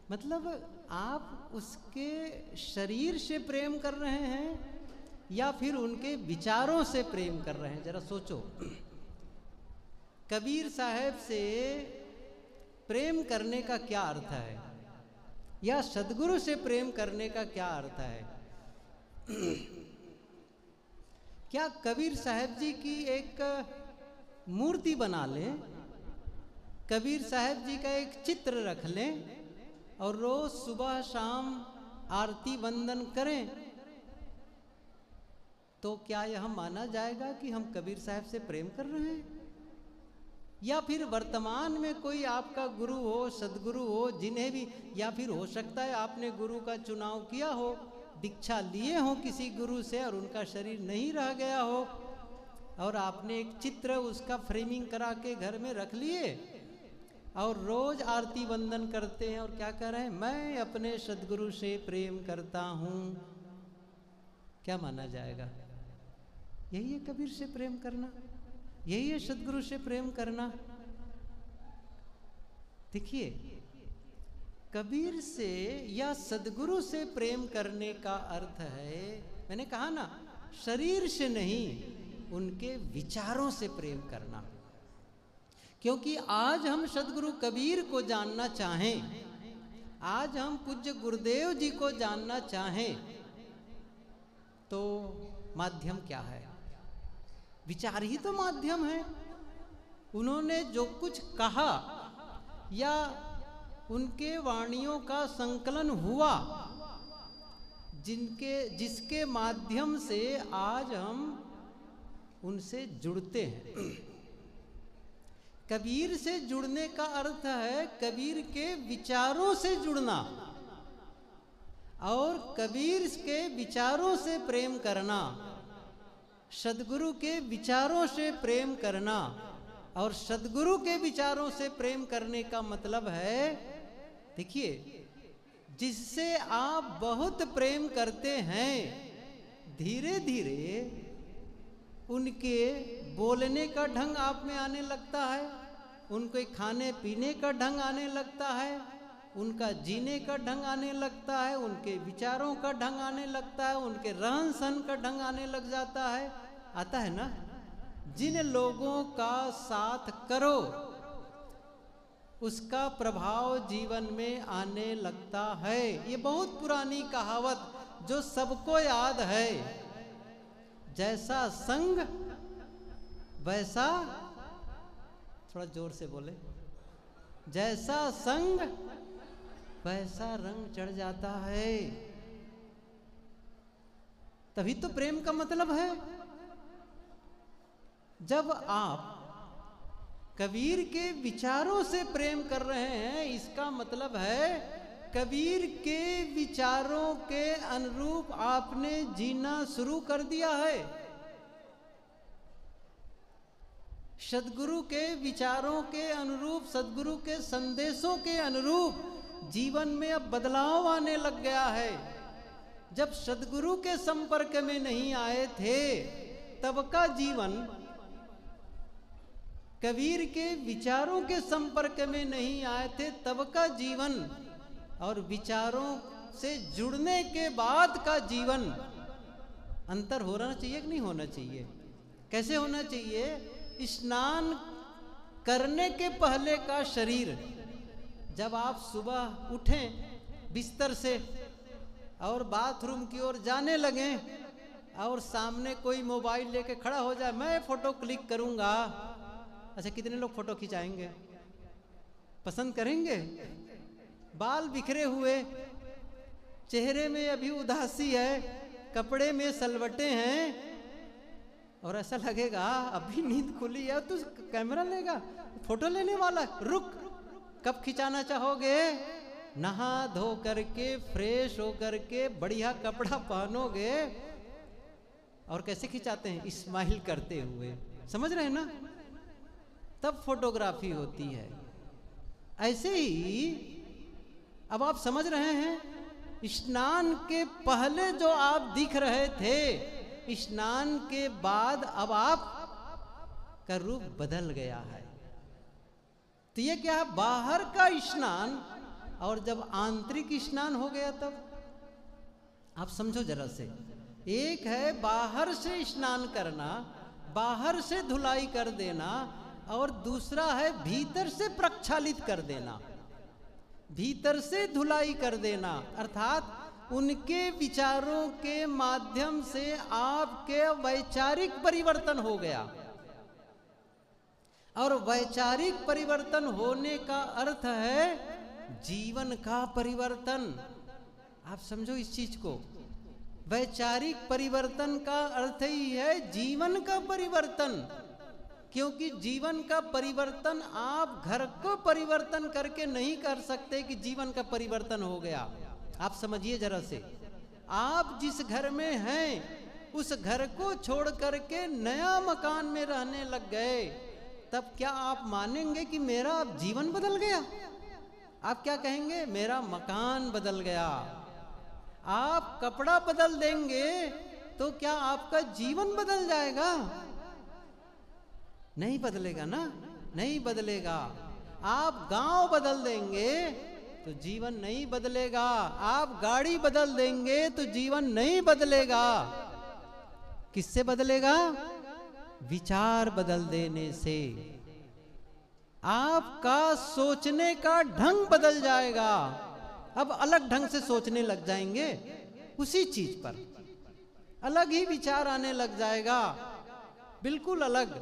मतलब आप उसके शरीर से प्रेम कर रहे हैं या फिर उनके विचारों से प्रेम कर रहे हैं, जरा सोचो। कबीर साहब से प्रेम करने का क्या अर्थ है, या सदगुरु से प्रेम करने का क्या अर्थ है? क्या कबीर साहब जी की एक मूर्ति बना लें, कबीर साहब जी का एक चित्र रख लें और रोज सुबह शाम आरती वंदन करें, तो क्या यह माना जाएगा कि हम कबीर साहब से प्रेम कर रहे हैं? या फिर वर्तमान में कोई आपका गुरु हो, सदगुरु हो, जिन्हें भी, या फिर हो सकता है आपने गुरु का चुनाव किया हो, दीक्षा लिए हो किसी गुरु से और उनका शरीर नहीं रह गया हो, और आपने एक चित्र उसका फ्रेमिंग करा के घर में रख लिए और रोज आरती वंदन करते हैं और क्या कह रहे हैं, मैं अपने सदगुरु से प्रेम करता हूं। क्या माना जाएगा? यही है कबीर से प्रेम करना, यही है सदगुरु से प्रेम करना। देखिए, कबीर से या सदगुरु से प्रेम करने का अर्थ है, मैंने कहा ना, शरीर से नहीं, उनके विचारों से प्रेम करना। क्योंकि आज हम सदगुरु कबीर को जानना चाहें, आज हम पूज्य गुरुदेव जी को जानना चाहें, तो माध्यम क्या है? विचार ही तो माध्यम है। उन्होंने जो कुछ कहा या उनके वाणियों का संकलन हुआ, जिसके माध्यम से आज हम उनसे जुड़ते हैं। कबीर से जुड़ने का अर्थ है कबीर के विचारों से जुड़ना, और कबीर के विचारों से प्रेम करना, सदगुरु के विचारों से प्रेम करना। और सदगुरु के विचारों से प्रेम करने का मतलब है, देखिए, जिससे आप बहुत प्रेम करते हैं, धीरे धीरे उनके बोलने का ढंग आप में आने लगता है, उनके खाने पीने का ढंग आने लगता है, उनका जीने का ढंग आने लगता है, उनके विचारों का ढंग आने लगता है, उनके रहन सहन का ढंग आने लग जाता है। आता है ना? जिन लोगों का साथ करो उसका प्रभाव जीवन में आने लगता है। ये बहुत पुरानी कहावत जो सबको याद है, जैसा संग वैसा, थोड़ा जोर से बोले, जैसा संग वैसा रंग चढ़ जाता है। तभी तो प्रेम का मतलब है। जब आप कबीर के विचारों से प्रेम कर रहे हैं, इसका मतलब है कबीर के विचारों के अनुरूप आपने जीना शुरू कर दिया है। सद्गुरु के विचारों के अनुरूप, सद्गुरु के संदेशों के अनुरूप जीवन में अब बदलाव आने लग गया है। जब सद्गुरु के संपर्क में नहीं आए थे तब का जीवन, कबीर के विचारों के संपर्क में नहीं आए थे तब का जीवन, और विचारों से जुड़ने के बाद का जीवन, अंतर होना चाहिए कि नहीं होना चाहिए? कैसे होना चाहिए? स्नान करने के पहले का शरीर, जब आप सुबह उठें बिस्तर से और बाथरूम की ओर जाने लगें और सामने कोई मोबाइल लेके खड़ा हो जाए, मैं फोटो क्लिक करूंगा। अच्छा, कितने लोग फोटो खिंचाएंगे? पसंद करेंगे? बाल बिखरे हुए, चेहरे में अभी उदासी है, कपड़े में सलवटे हैं, और ऐसा लगेगा अभी नींद खुली है तो कैमरा लेगा, फोटो लेने वाला, रुक, कब खिंचाना चाहोगे? नहा धो करके, फ्रेश हो करके, बढ़िया कपड़ा पहनोगे, और कैसे खिंचाते हैं? स्माइल करते हुए, समझ रहे हैं ना? तब फोटोग्राफी होती है। ऐसे ही अब आप समझ रहे हैं, स्नान के पहले जो आप दिख रहे थे, स्नान के बाद अब आप का रूप बदल गया है। तो ये क्या है? बाहर का स्नान और जब आंतरिक स्नान हो गया तब? आप समझो जरा से, एक है बाहर से स्नान करना, बाहर से धुलाई कर देना, और दूसरा है भीतर से प्रक्षालित कर देना, भीतर से धुलाई कर देना। अर्थात उनके विचारों के माध्यम से आपके वैचारिक परिवर्तन हो गया, और वैचारिक परिवर्तन होने का अर्थ है जीवन का परिवर्तन। आप समझो इस चीज को, वैचारिक परिवर्तन का अर्थ ही है जीवन का परिवर्तन। क्योंकि जीवन का परिवर्तन आप घर को परिवर्तन करके नहीं कर सकते कि जीवन का परिवर्तन हो गया। आप समझिए जरा से, आप जिस घर में हैं उस घर को छोड़ करके नया मकान में रहने लग गए, तब क्या आप मानेंगे कि मेरा अब जीवन बदल गया? आप क्या कहेंगे? मेरा मकान बदल गया। आप कपड़ा बदल देंगे तो क्या आपका जीवन बदल जाएगा? नहीं बदलेगा ना, नहीं बदलेगा। आप गांव बदल देंगे तो जीवन नहीं बदलेगा, आप गाड़ी बदल देंगे तो जीवन नहीं बदलेगा। किससे बदलेगा? विचार बदल देने से। आपका सोचने का ढंग बदल जाएगा। अब अलग ढंग से सोचने लग जाएंगे, उसी चीज पर अलग ही विचार आने लग जाएगा, बिल्कुल अलग।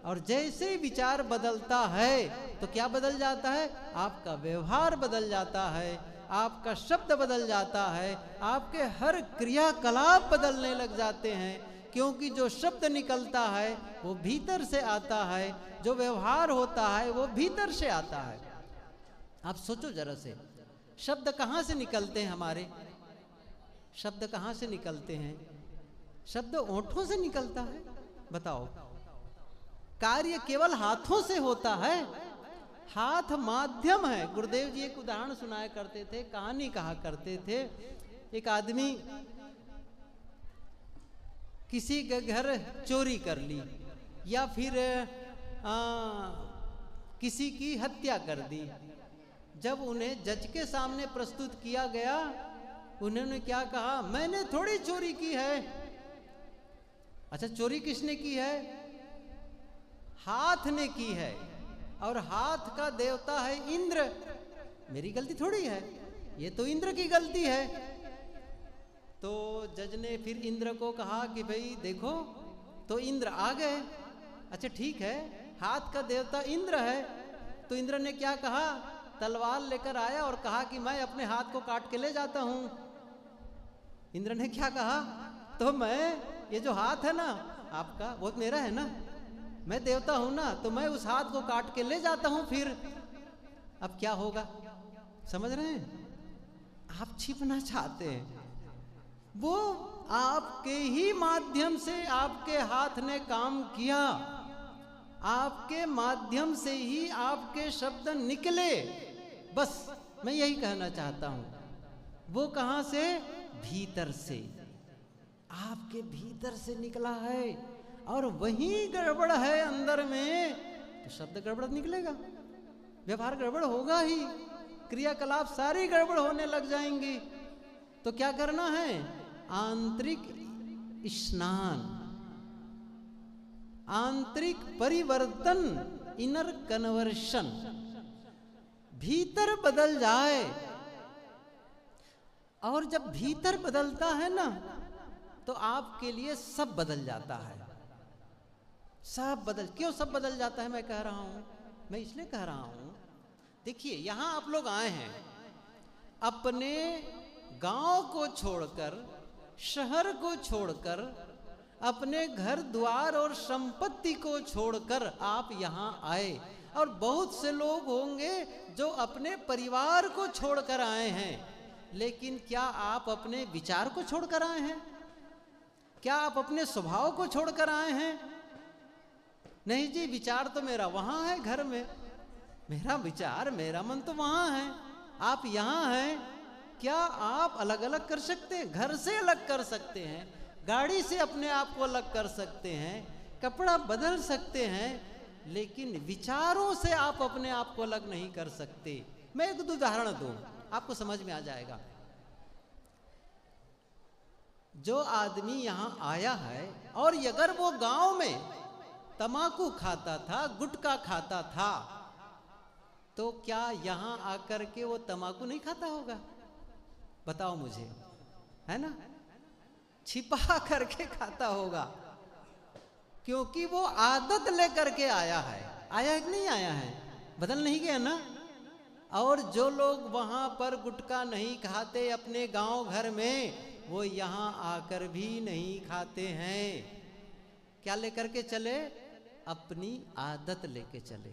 और जैसे विचार बदलता है तो क्या बदल जाता है? आपका व्यवहार बदल जाता है, आपका शब्द बदल जाता है, आपके हर क्रियाकलाप बदलने लग जाते हैं। क्योंकि जो शब्द निकलता है वो भीतर से आता है, जो व्यवहार होता है वो भीतर से आता है। आप सोचो जरा से, शब्द कहाँ से निकलते हैं हमारे? शब्द कहाँ से निकलते हैं? शब्द ओंठों से निकलता है। बताओ, कार्य केवल हाथों से होता है, हाथ माध्यम है। गुरुदेव जी एक उदाहरण सुनाया करते थे, कहानी कहा करते थे। एक आदमी किसी के घर चोरी कर ली, या फिर किसी की हत्या कर दी। जब उन्हें जज के सामने प्रस्तुत किया गया, उन्होंने क्या कहा? मैंने थोड़ी चोरी की है। अच्छा, चोरी किसने की है? हाथ ने की है, और हाथ का देवता है इंद्र। मेरी गलती थोड़ी है, ये तो इंद्र की गलती है। तो जज ने फिर इंद्र को कहा कि भाई देखो, तो इंद्र आ गए। अच्छा ठीक है, हाथ का देवता इंद्र है। तो इंद्र ने क्या कहा? तलवार लेकर आया और कहा कि मैं अपने हाथ को काट के ले जाता हूं। इंद्र ने क्या कहा? तो मैं, ये जो हाथ है ना आपका, वो मेरा है ना, मैं देवता हूं ना, तो मैं उस हाथ को काट के ले जाता हूं। फिर अब क्या होगा? समझ रहे हैं? आप छिपना चाहते हैं, वो आपके ही माध्यम से आपके हाथ ने काम किया, आपके माध्यम से ही आपके शब्द निकले। बस मैं यही कहना चाहता हूं। वो कहां से? भीतर से, आपके भीतर से निकला है। और वही गड़बड़ है अंदर में, तो शब्द गड़बड़ निकलेगा, व्यवहार गड़बड़ होगा ही, क्रियाकलाप सारी गड़बड़ होने लग जाएंगी। तो क्या करना है? आंतरिक स्नान, आंतरिक परिवर्तन, इनर कन्वर्शन, भीतर बदल जाए। और जब भीतर बदलता है ना, तो आपके लिए सब बदल जाता है। सब बदल, क्यों सब बदल जाता है मैं कह रहा हूं? मैं इसलिए कह रहा हूं, देखिए यहां आप लोग आए हैं, अपने गांव को छोड़कर, शहर को छोड़कर, अपने घर द्वार और संपत्ति को छोड़कर आप यहां आए। और बहुत से लोग होंगे जो अपने परिवार को छोड़कर आए हैं, लेकिन क्या आप अपने विचार को छोड़कर आए हैं? क्या आप अपने स्वभाव को छोड़कर आए हैं? नहीं जी, विचार तो मेरा वहां है घर में, मेरा विचार, मेरा मन तो वहां है। आप यहां हैं, क्या आप अलग अलग कर सकते हैं? घर से अलग कर सकते हैं, गाड़ी से अपने आप को अलग कर सकते हैं, कपड़ा बदल सकते हैं, लेकिन विचारों से आप अपने आप को अलग नहीं कर सकते। मैं एक दो उदाहरण दूं, आपको समझ में आ जाएगा। जो आदमी यहां आया है और अगर वो गांव में तम्बाकू खाता था, गुटखा खाता था, तो क्या यहां आकर के वो तम्बाकू नहीं खाता होगा? बताओ मुझे, है ना? छिपा करके खाता होगा, क्योंकि वो आदत लेकर के आया है। आया है कि नहीं आया है? बदल नहीं गया ना? और जो लोग वहां पर गुटखा नहीं खाते अपने गांव घर में, वो यहां आकर भी नहीं खाते हैं। क्या लेकर के चले? अपनी आदत लेके चले,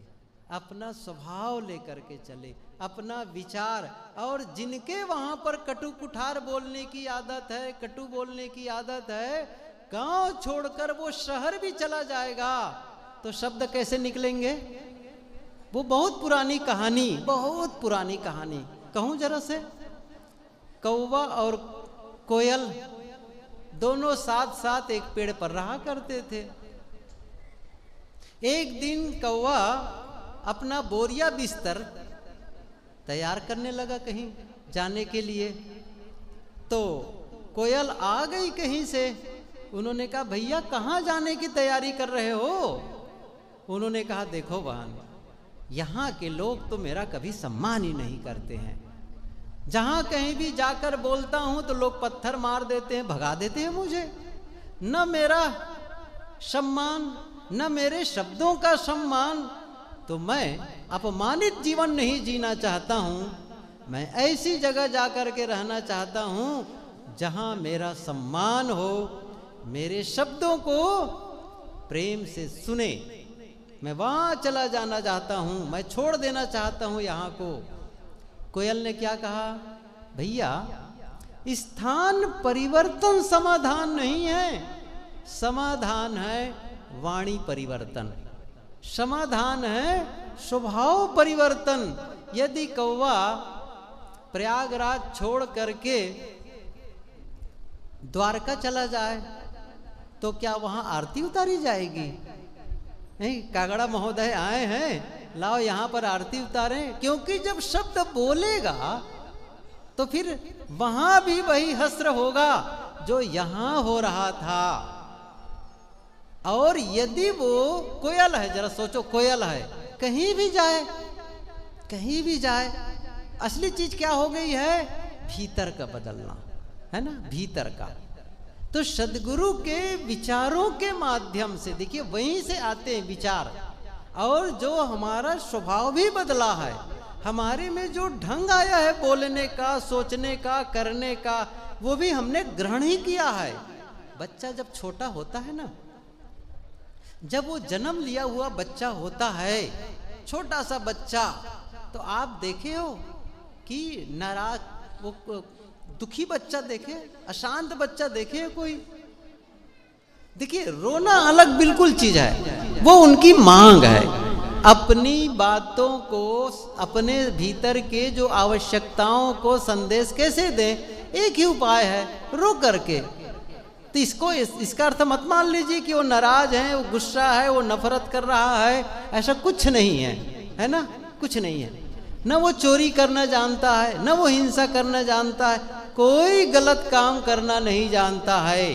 अपना स्वभाव लेकर के चले, अपना विचार। और जिनके वहां पर कटु कुठार बोलने की आदत है, कटु बोलने की आदत है, गांव छोड़कर वो शहर भी चला जाएगा तो शब्द कैसे निकलेंगे? वो बहुत पुरानी कहानी, बहुत पुरानी कहानी कहूं जरा से। कौवा और कोयल दोनों साथ साथ एक पेड़ पर रहा करते थे। एक दिन कौवा अपना बोरिया बिस्तर तैयार करने लगा कहीं जाने के लिए, तो कोयल आ गई कहीं से। उन्होंने कहा, भैया कहाँ जाने की तैयारी कर रहे हो? उन्होंने कहा, देखो बहन, यहाँ के लोग तो मेरा कभी सम्मान ही नहीं करते हैं। जहाँ कहीं भी जाकर बोलता हूँ तो लोग पत्थर मार देते हैं, भगा देते हैं मुझे। न मेरा सम्मान, न मेरे शब्दों का सम्मान। तो मैं अपमानित जीवन नहीं जीना चाहता हूँ। मैं ऐसी जगह जाकर के रहना चाहता हूँ जहाँ मेरा सम्मान हो, मेरे शब्दों को प्रेम से सुने। मैं वहाँ चला जाना चाहता हूँ, मैं छोड़ देना चाहता हूँ यहाँ को। कोयल ने क्या कहा, भैया स्थान परिवर्तन समाधान नहीं है, समाधान है वाणी परिवर्तन, समाधान है स्वभाव परिवर्तन। यदि कौवा प्रयागराज छोड़ करके द्वारका चला जाए तो क्या वहां आरती उतारी जाएगी? नहीं, कागड़ा महोदय आए हैं, लाओ यहाँ पर आरती उतारें। क्योंकि जब शब्द बोलेगा तो फिर वहां भी वही हस्र होगा जो यहां हो रहा था। और यदि वो कोयल है, जरा सोचो, कोयल है, कहीं भी जाए, कहीं भी जाए, असली चीज क्या हो गई है? भीतर का बदलना, है ना, भीतर का। तो सद्गुरु के विचारों के माध्यम से, देखिए वहीं से आते हैं विचार। और जो हमारा स्वभाव भी बदला है, हमारे में जो ढंग आया है बोलने का, सोचने का, करने का, वो भी हमने ग्रहण ही किया है। बच्चा जब छोटा होता है ना, जब वो जन्म लिया हुआ बच्चा होता है, छोटा सा बच्चा, तो आप देखे हो कि नाराज, वो दुखी बच्चा देखे, अशांत बच्चा देखे कोई? देखिए रोना अलग बिल्कुल चीज है, वो उनकी मांग है। अपनी बातों को, अपने भीतर के जो आवश्यकताओं को संदेश कैसे दें? एक ही उपाय है, रो करके। तो इसका अर्थ मत मान लीजिए कि वो नाराज है, वो गुस्सा है, वो नफरत कर रहा है, ऐसा कुछ नहीं है, है ना, कुछ नहीं है। न वो चोरी करना जानता है, न वो हिंसा करना जानता है, कोई गलत काम करना नहीं जानता है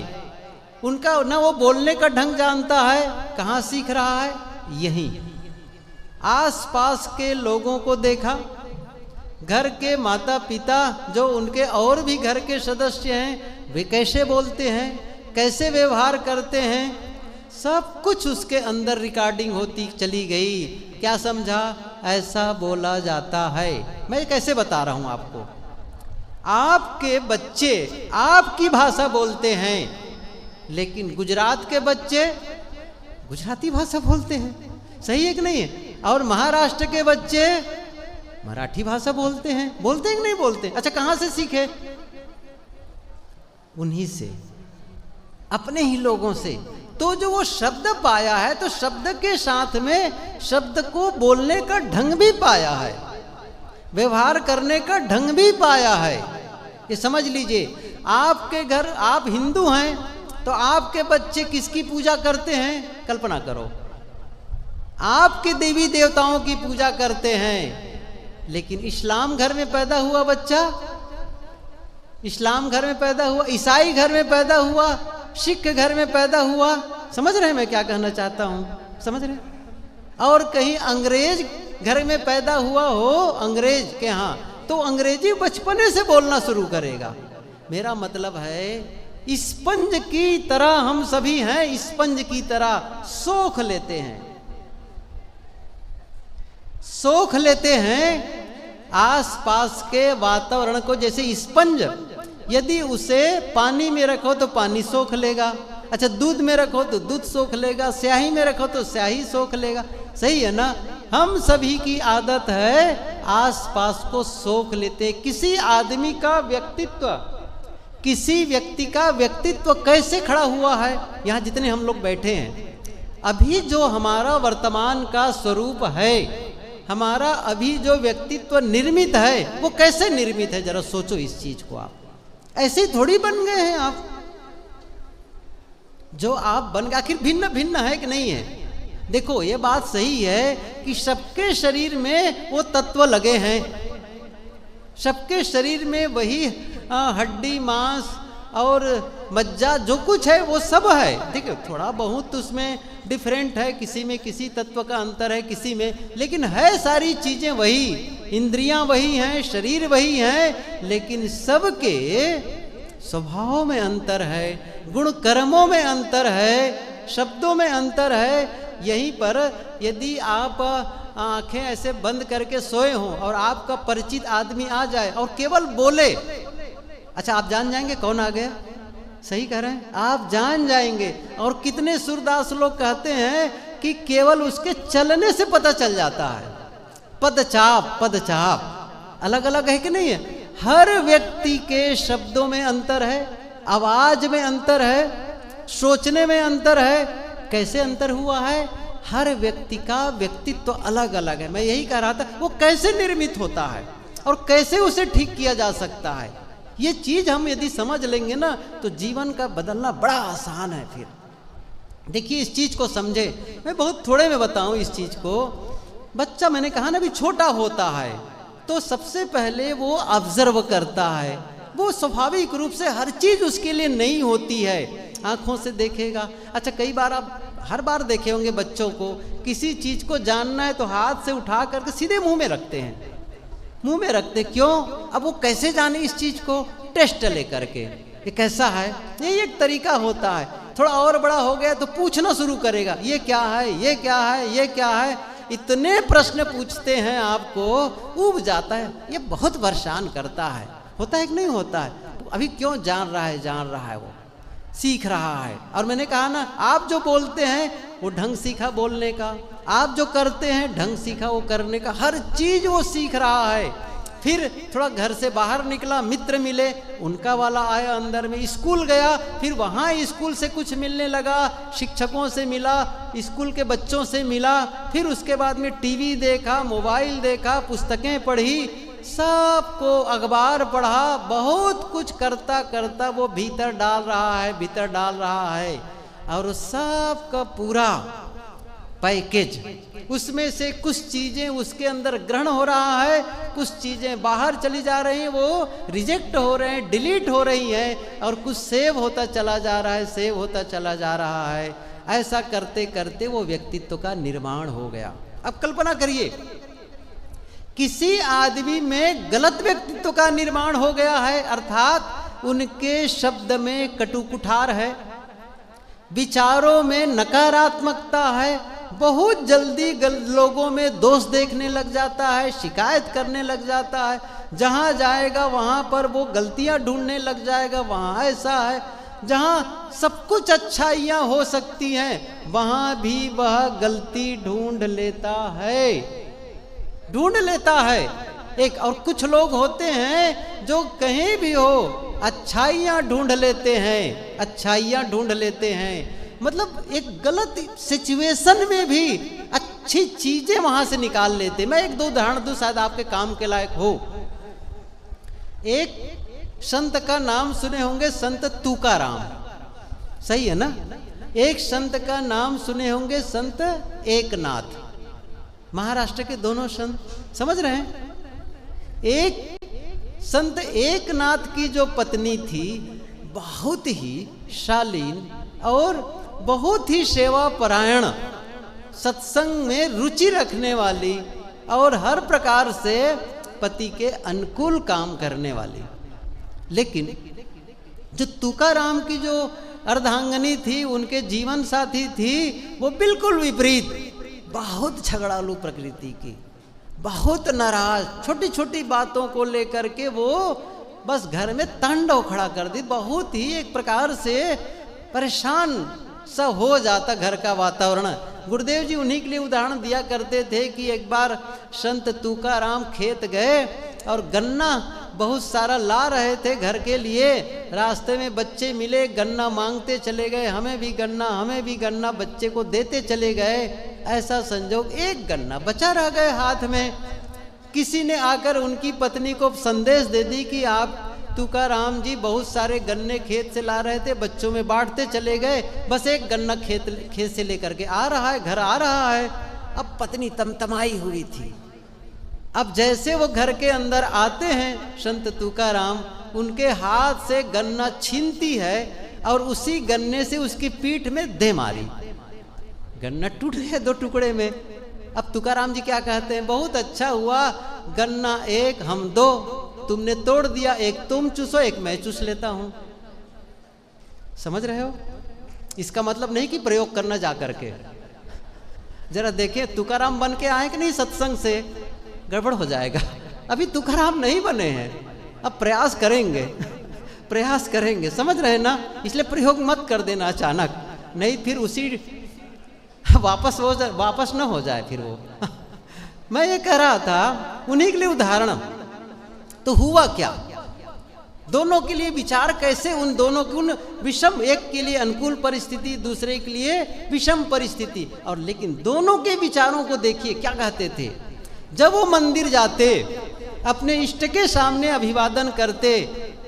उनका। न वो बोलने का ढंग जानता है, कहाँ सीख रहा है? यही आसपास के लोगों को देखा, घर के माता पिता जो उनके और भी घर के सदस्य हैं, वे कैसे बोलते हैं, कैसे व्यवहार करते हैं, सब कुछ उसके अंदर रिकॉर्डिंग होती चली गई। क्या समझा? ऐसा बोला जाता है। मैं कैसे बता रहा हूं आपको, आपके बच्चे आपकी भाषा बोलते हैं, लेकिन गुजरात के बच्चे गुजराती भाषा बोलते हैं, सही है कि नहीं है? और महाराष्ट्र के बच्चे मराठी भाषा बोलते हैं, बोलते हैं कि नहीं बोलते? अच्छा, कहां से सीखे? उन्हीं से, अपने ही लोगों से। तो जो वो शब्द पाया है, तो शब्द के साथ में शब्द को बोलने का ढंग भी पाया है, व्यवहार करने का ढंग भी पाया है। ये समझ लीजिए, आपके घर, आप हिंदू हैं तो आपके बच्चे किसकी पूजा करते हैं? कल्पना करो, आपके देवी देवताओं की पूजा करते हैं। लेकिन इस्लाम घर में पैदा हुआ बच्चा, इस्लाम घर में पैदा हुआ, ईसाई घर में पैदा हुआ, सिख घर में पैदा हुआ, समझ रहे हैं मैं क्या कहना चाहता हूं, समझ रहे हैं? और कहीं अंग्रेज घर में पैदा हुआ हो, अंग्रेज के यहाँ, तो अंग्रेजी बचपने से बोलना शुरू करेगा। मेरा मतलब है स्पंज की तरह हम सभी हैं, स्पंज की तरह सोख लेते हैं, सोख लेते हैं आसपास के वातावरण को। जैसे स्पंज यदि उसे पानी में रखो तो पानी सोख लेगा, अच्छा दूध में रखो तो दूध सोख लेगा, स्याही में रखो तो स्याही सोख लेगा, सही है ना? हम सभी की आदत है आसपास को सोख लेते। किसी आदमी का व्यक्तित्व, किसी व्यक्ति का व्यक्तित्व कैसे खड़ा हुआ है, यहाँ जितने हम लोग बैठे हैं, अभी जो हमारा वर्तमान का स्वरूप है, हमारा अभी जो व्यक्तित्व निर्मित है, वो कैसे निर्मित है, जरा सोचो इस चीज को। आप ऐसे थोड़ी बन गए हैं, आप जो आप बन गए, आखिर भिन्न भिन्न है कि नहीं है? देखो ये बात सही है कि सबके शरीर में वो तत्व लगे हैं, सबके शरीर में वही हड्डी मांस और मज्जा जो कुछ है वो सब है। देखो थोड़ा बहुत उसमें डिफरेंट है, किसी में किसी तत्व का अंतर है, किसी में, लेकिन है सारी चीजें वही, इंद्रियां वही हैं, शरीर वही हैं, लेकिन सबके स्वभाव में अंतर है, गुण कर्मों में अंतर है, शब्दों में अंतर है। यहीं पर यदि आप आंखें ऐसे बंद करके सोए हों और आपका परिचित आदमी आ जाए और केवल बोले, अच्छा आप जान जाएंगे कौन आ गया, सही कह रहे हैं, आप जान जाएंगे। और कितने सूरदास लोग कहते हैं कि केवल उसके चलने से पता चल जाता है। पदचाप, पदचाप अलग अलग है कि नहीं है? हर व्यक्ति के शब्दों में अंतर है, आवाज में अंतर है, सोचने में अंतर है। कैसे अंतर हुआ है? हर व्यक्ति का व्यक्तित्व अलग अलग है। मैं यही कह रहा था, वो कैसे निर्मित होता है और कैसे उसे ठीक किया जा सकता है, ये चीज हम यदि समझ लेंगे ना तो जीवन का बदलना बड़ा आसान है। फिर देखिए इस चीज को समझे, मैं बहुत थोड़े में बताऊं इस चीज को। बच्चा मैंने कहा ना भी छोटा होता है तो सबसे पहले वो ऑब्जर्व करता है, वो स्वाभाविक रूप से हर चीज उसके लिए नई होती है, आंखों से देखेगा। अच्छा कई बार आप हर बार देखे होंगे बच्चों को, किसी चीज को जानना है तो हाथ से उठा करके सीधे मुंह में रखते हैं, मुंह में रखते, क्यों? अब वो कैसे जाने इस चीज को? टेस्ट लेकर के, ये कैसा है, ये एक तरीका होता है। थोड़ा और बड़ा हो गया तो पूछना शुरू करेगा, ये क्या है, ये क्या है, ये क्या है, इतने प्रश्न पूछते हैं आपको, ऊब जाता है। ये बहुत परेशान करता है, होता है कि नहीं होता है? तो अभी क्यों जान रहा है, जान रहा है, वो सीख रहा है। और मैंने कहा ना, आप जो बोलते हैं वो ढंग सीखा बोलने का, आप जो करते हैं ढंग सीखा वो करने का, हर चीज वो सीख रहा है। फिर थोड़ा घर से बाहर निकला, मित्र मिले, उनका वाला आया अंदर में, स्कूल गया, फिर वहाँ स्कूल से कुछ मिलने लगा, शिक्षकों से मिला, स्कूल के बच्चों से मिला, फिर उसके बाद में टीवी देखा, मोबाइल देखा, पुस्तकें पढ़ी, सबको अखबार पढ़ा, बहुत कुछ करता करता वो भीतर डाल रहा है, भीतर डाल रहा है। और सब का पूरा पैकेज, उसमें से कुछ चीजें उसके अंदर ग्रहण हो रहा है, कुछ चीजें बाहर चली जा रही हैं, वो रिजेक्ट हो रहे हैं, डिलीट हो रही हैं, और कुछ सेव होता चला जा रहा है, सेव होता चला जा रहा है। ऐसा करते करते वो व्यक्तित्व का निर्माण हो गया। अब कल्पना करिए, किसी आदमी में गलत व्यक्तित्व का निर्माण हो गया है, अर्थात उनके शब्द में कटु कुठार है, विचारों में नकारात्मकता है, बहुत जल्दी लोगों में दोष देखने लग जाता है, शिकायत करने लग जाता है, जहाँ जाएगा वहाँ पर वो गलतियाँ ढूंढने लग जाएगा। वहाँ ऐसा है जहाँ सब कुछ अच्छाइयाँ हो सकती हैं, वहाँ भी वह गलती ढूंढ लेता है, ढूंढ लेता है। एक और कुछ लोग होते हैं जो कहीं भी हो अच्छाइयाँ ढूंढ लेते हैं, अच्छाइयाँ ढूंढ लेते हैं, मतलब एक गलत सिचुएशन में भी अच्छी चीजें वहां से निकाल लेते। मैं एक दो उदाहरण दूं, शायद आपके काम के लायक हो। एक संत का नाम सुने होंगे, संत तुकाराम, सही है ना? एक संत का नाम सुने होंगे, संत एकनाथ, महाराष्ट्र के दोनों संत, समझ रहे हैं? एक संत एकनाथ की जो पत्नी थी, बहुत ही शालीन और बहुत ही सेवा परायण, सत्संग में रुचि रखने वाली और हर प्रकार से पति के अनुकूल काम करने वाली। लेकिन जो तुकाराम की जो अर्धांगनी थी, उनके जीवन साथी थी, वो बिल्कुल विपरीत, बहुत झगड़ालू प्रकृति की, बहुत नाराज, छोटी छोटी बातों को लेकर के वो बस घर में तांडव खड़ा कर दी। बहुत ही एक प्रकार से परेशान सा हो जाता घर का वातावरण। गुरुदेव जी उन्हीं के लिए उदाहरण दिया करते थे कि एक बार संत तुकाराम खेत गए और गन्ना बहुत सारा ला रहे थे घर के लिए। रास्ते में बच्चे मिले, गन्ना मांगते चले गए, हमें भी गन्ना, हमें भी गन्ना, बच्चे को देते चले गए। ऐसा संजोग एक गन्ना बचा रह गए हाथ में। किसी ने आकर उनकी पत्नी को संदेश दे दी कि आप तुकाराम जी बहुत सारे गन्ने खेत से ला रहे थे, बच्चों में बांटते चले गए, बस एक गन्ना खेत से लेकर के आ रहा है, घर आ रहा है। अब पत्नी तमतमाई हुई थी। अब जैसे वो घर के अंदर आते हैं संत तुकाराम, उनके हाथ से गन्ना छीनती है और उसी गन्ने से उसकी पीठ में दे मारी। गन्ना टूट गया 2 टुकड़े में। अब तुकाराम जी क्या कहते हैं, बहुत अच्छा हुआ, गन्ना एक हम 2, तुमने तोड़ दिया, एक तुम चूसो, एक मैं चूस लेता हूं। समझ रहे हो? इसका मतलब नहीं कि प्रयोग करना जा करके। जरा देखिए, तुकाराम बन के आए कि नहीं सत्संग से, गड़बड़ हो जाएगा। अभी तुकाराम नहीं बने हैं, अब प्रयास करेंगे, प्रयास करेंगे, समझ रहे ना? इसलिए प्रयोग मत कर देना अचानक, नहीं फिर उसी वापस न हो जाए फिर वो। मैं ये कह रहा था उन्हीं के लिए उदाहरण। तो हुआ क्या, दोनों के लिए विचार कैसे, उन दोनों की उन विषम, एक के लिए अनुकूल परिस्थिति, दूसरे के लिए विषम परिस्थिति, और लेकिन दोनों के विचारों को देखिए क्या कहते थे। जब वो मंदिर जाते, अपने इष्ट के सामने अभिवादन करते,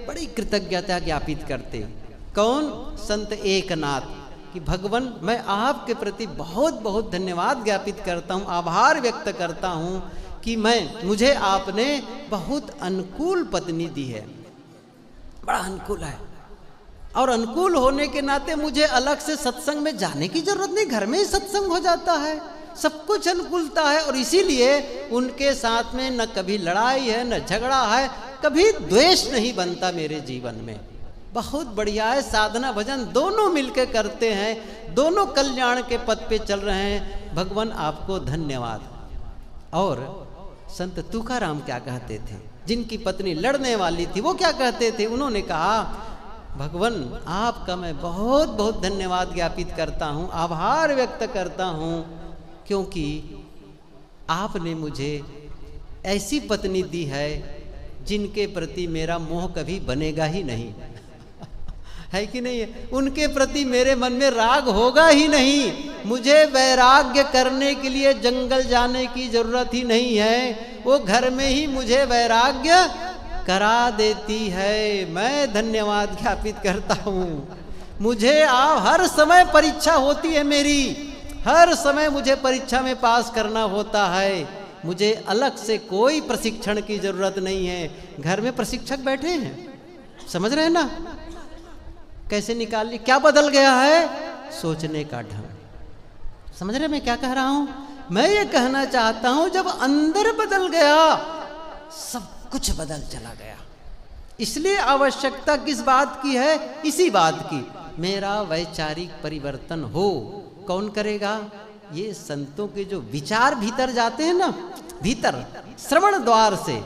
बड़ी कृतज्ञता ज्ञापित करते। कौन? संत एकनाथ, कि भगवान मैं आपके प्रति बहुत बहुत धन्यवाद ज्ञापित करता हूँ, आभार व्यक्त करता हूँ कि मुझे आपने बहुत अनुकूल पत्नी दी है, बड़ा अनुकूल है, और अनुकूल होने के नाते मुझे अलग से सत्संग में जाने की जरूरत नहीं, घर में ही सत्संग हो जाता है, सब कुछ अनुकूलता है। और इसीलिए उनके साथ में न कभी लड़ाई है, न झगड़ा है, कभी द्वेष नहीं बनता मेरे जीवन में। बहुत बढ़िया है, साधना भजन दोनों मिलकर करते हैं, दोनों कल्याण के पथ पे चल रहे हैं, भगवान आपको धन्यवाद। और संत तुकाराम क्या कहते थे, जिनकी पत्नी लड़ने वाली थी, वो क्या कहते थे? उन्होंने कहा, भगवान आपका मैं बहुत बहुत धन्यवाद ज्ञापित करता हूँ, आभार व्यक्त करता हूँ, क्योंकि आपने मुझे ऐसी पत्नी दी है जिनके प्रति मेरा मोह कभी बनेगा ही नहीं। है कि नहीं? उनके प्रति मेरे मन में राग होगा ही नहीं। मुझे वैराग्य करने के लिए जंगल जाने की जरूरत ही नहीं है, वो घर में ही मुझे वैराग्य करा देती है। मैं धन्यवाद ज्ञापित करता हूँ। मुझे हर समय परीक्षा होती है मेरी, हर समय मुझे परीक्षा में पास करना होता है, मुझे अलग से कोई प्रशिक्षण की जरूरत नहीं है। घर में प्रशिक्षक बैठे हैं, समझ रहे हैं ना? कैसे निकाल ली, क्या बदल गया है? सोचने का ढंग। समझ रहे मैं क्या कह रहा हूं? मैं ये कहना चाहता हूं, जब अंदर बदल गया सब कुछ बदल चला गया। इसलिए आवश्यकता किस बात की है? इसी बात की, मेरा वैचारिक परिवर्तन हो। कौन करेगा? ये संतों के जो विचार भीतर जाते हैं ना, भीतर श्रवण द्वार से।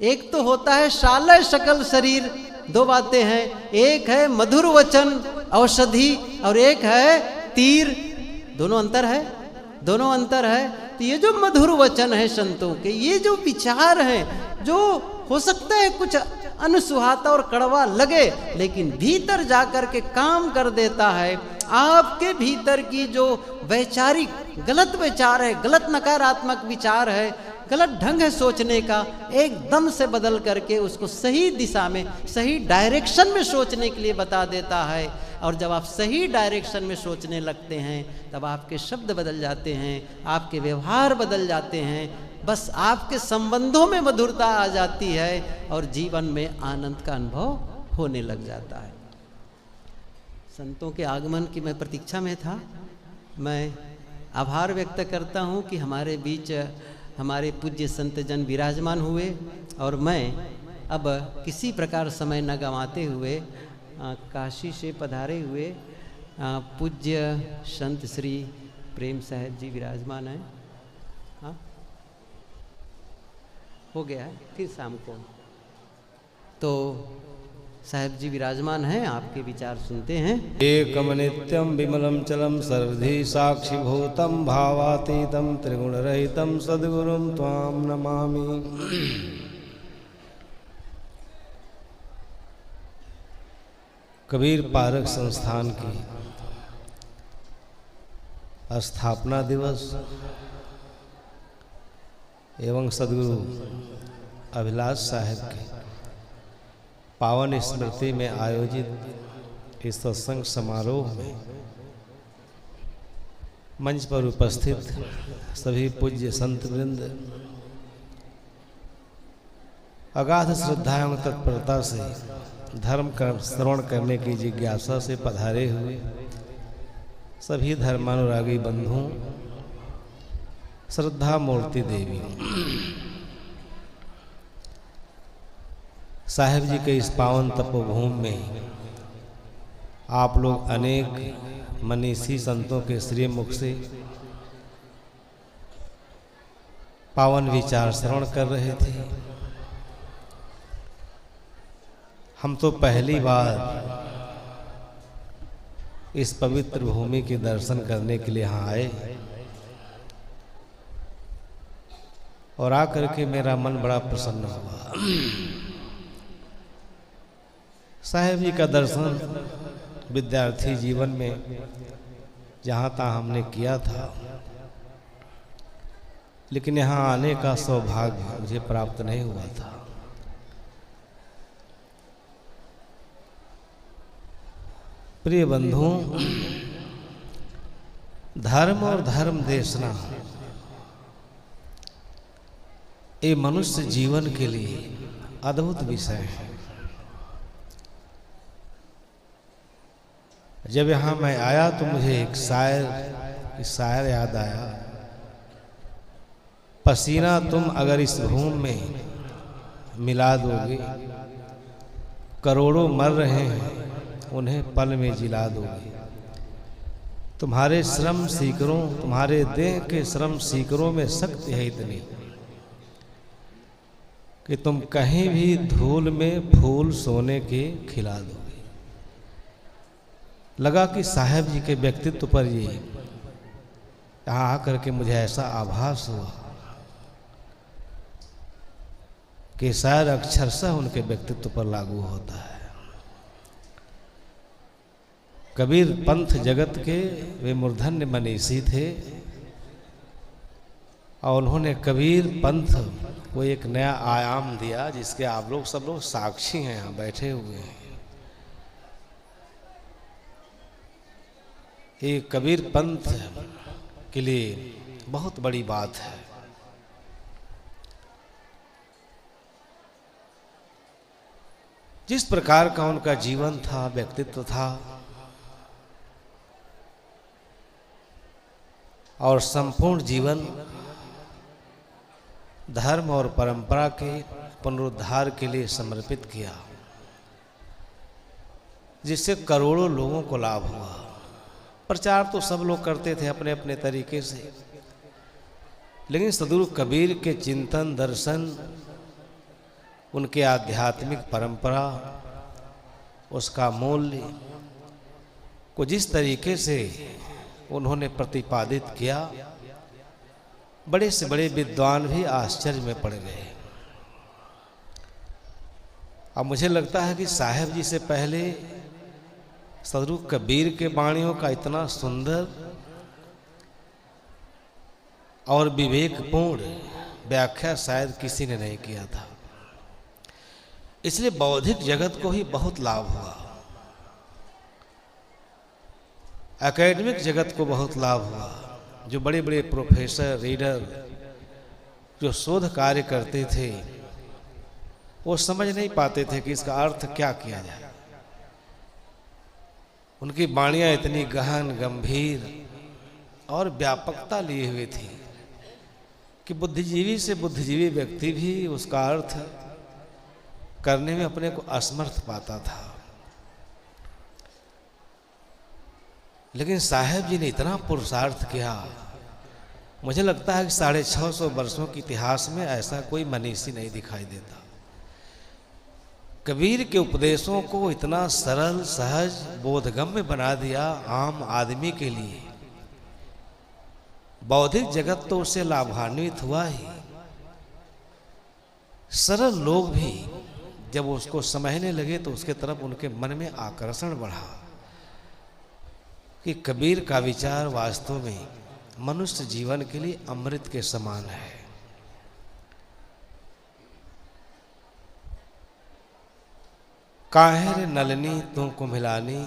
एक तो होता है शालय सकल शरीर, 2 बातें हैं, एक है मधुर वचन औषधि और एक है तीर। दोनों अंतर है, दोनों अंतर है। तो ये जो मधुर वचन है संतों के, ये जो विचार हैं, जो हो सकता है कुछ अनसुहाता और कड़वा लगे, लेकिन भीतर जाकर के काम कर देता है। आपके भीतर की जो वैचारिक गलत विचार है, गलत नकारात्मक विचार है, गलत ढंग है सोचने का, एकदम से बदल करके उसको सही दिशा में, सही डायरेक्शन में सोचने के लिए बता देता है। और जब आप सही डायरेक्शन में सोचने लगते हैं, तब आपके शब्द बदल जाते हैं, आपके व्यवहार बदल जाते हैं, बस आपके संबंधों में मधुरता आ जाती है और जीवन में आनंद का अनुभव होने लग जाता है। संतों के आगमन की मैं प्रतीक्षा में था। मैं आभार व्यक्त करता हूँ कि हमारे बीच हमारे पूज्य संत जन विराजमान हुए और मैं अब किसी प्रकार समय न गंवाते हुए काशी से पधारे हुए पूज्य संत श्री प्रेम साहब जी विराजमान हैं। हाँ, हो गया है, फिर शाम को तो साहब जी विराजमान हैं, आपके विचार सुनते हैं। एकम नित्यम विमलम चलम सर्वधि साक्षिभूतम भावातीतम त्रिगुणरहितम सद्गुरुम त्वाम नमामि। कबीर पारक संस्थान की स्थापना दिवस एवं सद्गुरु अभिलाष साहब के पावन स्मृति में आयोजित इस सत्संग समारोह में मंच पर उपस्थित सभी पूज्य संत वृंद अगाध श्रद्धा एवं तत्परता से धर्म का श्रवण करने की जिज्ञासा से पधारे हुए सभी धर्मानुरागी बंधुओं, श्रद्धा मूर्ति देवी, साहेब जी के इस पावन तपोभूमि में आप लोग अनेक मनीषी संतों के श्री मुख से पावन विचार श्रवण कर रहे थे। हम तो पहली बार इस पवित्र भूमि के दर्शन करने के लिए यहाँ आए और आकर के मेरा मन बड़ा प्रसन्न हुआ। साहेब जी का दर्शन विद्यार्थी जीवन में जहाँ तहाँ हमने किया था, लेकिन यहाँ आने का सौभाग्य मुझे प्राप्त नहीं हुआ था। प्रिय बंधुओं, धर्म और धर्म देशना ये मनुष्य जीवन के लिए अद्भुत विषय है। जब यहाँ मैं आया तो मुझे एक शायर याद आया। पसीना तुम अगर इस भूमि में मिला दोगे, करोड़ों मर रहे हैं उन्हें पल में जिला दोगे। तुम्हारे श्रम सीकरों, तुम्हारे देह के श्रम सीकरों में शक्ति है इतनी कि तुम कहीं भी धूल में फूल सोने के खिला दोगे। लगा कि साहेब जी के व्यक्तित्व पर ये यहाँ आकर के मुझे ऐसा आभास हुआ कि शायद अक्षरशः उनके व्यक्तित्व पर लागू होता है। कबीर पंथ जगत के वे मूर्धन्य मनीषी थे और उन्होंने कबीर पंथ को एक नया आयाम दिया जिसके आप लोग सब लोग साक्षी हैं, यहाँ बैठे हुए हैं। ये कबीर पंथ के लिए बहुत बड़ी बात है। जिस प्रकार का उनका जीवन था, व्यक्तित्व था और संपूर्ण जीवन धर्म और परंपरा के पुनरुद्धार के लिए समर्पित किया, जिससे करोड़ों लोगों को लाभ हुआ। प्रचार तो सब लोग करते थे अपने अपने तरीके से, लेकिन सद्गुरु कबीर के चिंतन, दर्शन, उनके आध्यात्मिक परंपरा, उसका मूल्य को जिस तरीके से उन्होंने प्रतिपादित किया, बड़े से बड़े विद्वान भी आश्चर्य में पड़ गए। अब मुझे लगता है कि साहेब जी से पहले सद्गुरु कबीर के वाणियों का इतना सुंदर और विवेकपूर्ण व्याख्या शायद किसी ने नहीं किया था। इसलिए बौद्धिक जगत को ही बहुत लाभ हुआ, एकेडमिक जगत को बहुत लाभ हुआ। जो बड़े बड़े प्रोफेसर, रीडर जो शोध कार्य करते थे वो समझ नहीं पाते थे कि इसका अर्थ क्या किया जाए। उनकी वाणियां इतनी गहन गंभीर और व्यापकता लिए हुए थी कि बुद्धिजीवी से बुद्धिजीवी व्यक्ति भी उसका अर्थ करने में अपने को असमर्थ पाता था। लेकिन साहेब जी ने इतना पुरुषार्थ किया, मुझे लगता है कि 650 वर्षों के इतिहास में ऐसा कोई मनीषी नहीं दिखाई देता। कबीर के उपदेशों को इतना सरल सहज बोधगम्य बना दिया आम आदमी के लिए। बौद्धिक जगत तो उससे लाभान्वित हुआ ही, सरल लोग भी जब उसको समझने लगे तो उसके तरफ उनके मन में आकर्षण बढ़ा कि कबीर का विचार वास्तव में मनुष्य जीवन के लिए अमृत के समान है। काहे रे नलनी तू को मिलानी,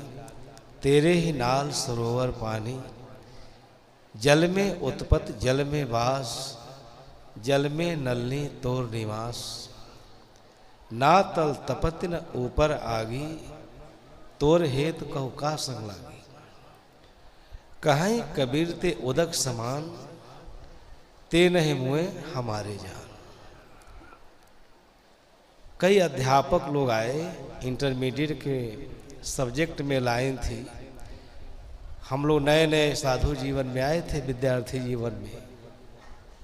तेरे ही नाल सरोवर पानी, जल में उत्पत जल में वास, जल में नलनी तोर निवास, ना तल तपत न ऊपर आगी, तोर हेत कहु का संग लागी। कहीं कबीर ते उदक समान, ते नहीं मुए हमारे जान। कई अध्यापक लोग आए, इंटरमीडिएट के सब्जेक्ट में लाइन थी। हम लोग नए नए साधु जीवन में आए थे, विद्यार्थी जीवन में,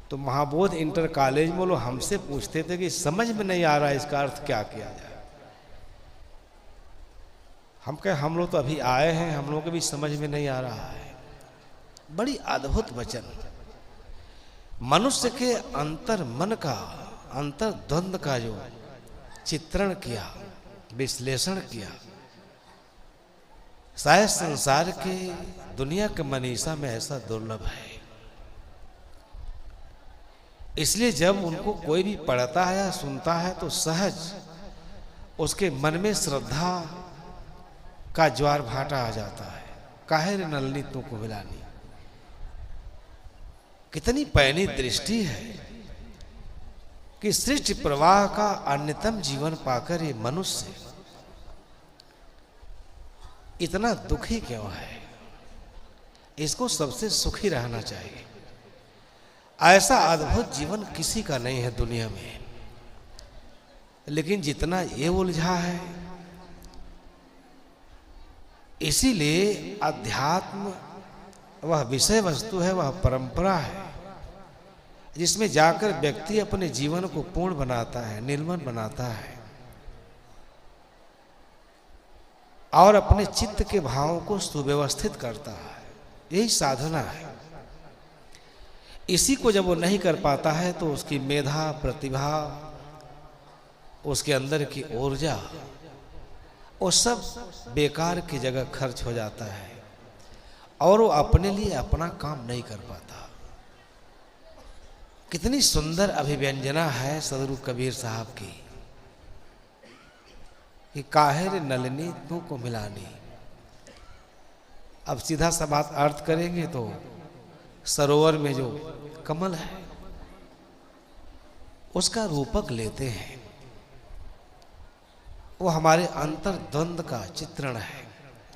तो महाबोध इंटर कॉलेज में लोग हमसे पूछते थे कि समझ में नहीं आ रहा है इसका अर्थ क्या किया जाए। हम कहे हम लोग तो अभी आए हैं, हम लोग को भी समझ में नहीं आ रहा है। बड़ी अद्भुत वचन, मनुष्य के अंतर मन का, अंतर द्वंद का जो चित्रण किया, विश्लेषण किया, शायद संसार के दुनिया के मनीषा में ऐसा दुर्लभ है। इसलिए जब उनको कोई भी पढ़ता है या सुनता है तो सहज उसके मन में श्रद्धा का ज्वार भाटा आ जाता है। काहे रे नलनी तू को मिलानी, कितनी पैनी दृष्टि है कि सृष्टि प्रवाह का अन्यतम जीवन पाकर ये मनुष्य इतना दुखी क्यों है। इसको सबसे सुखी रहना चाहिए। ऐसा अद्भुत जीवन किसी का नहीं है दुनिया में, लेकिन जितना ये उलझा है। इसीलिए अध्यात्म वह विषय वस्तु है, वह परंपरा है जिसमें जाकर व्यक्ति अपने जीवन को पूर्ण बनाता है, निर्मल बनाता है और अपने चित्त के भावों को सुव्यवस्थित करता है। यही साधना है। इसी को जब वो नहीं कर पाता है तो उसकी मेधा, प्रतिभा, उसके अंदर की ऊर्जा, वो सब बेकार की जगह खर्च हो जाता है और वो अपने लिए अपना काम नहीं कर पाता। कितनी सुंदर अभिव्यंजना है सदगुरु कबीर साहब की कि काहे रे नलनी तू को मिलानी। अब सीधा सा बात अर्थ करेंगे तो सरोवर में जो कमल है उसका रूपक लेते हैं, वो हमारे अंतर द्वंद का चित्रण है।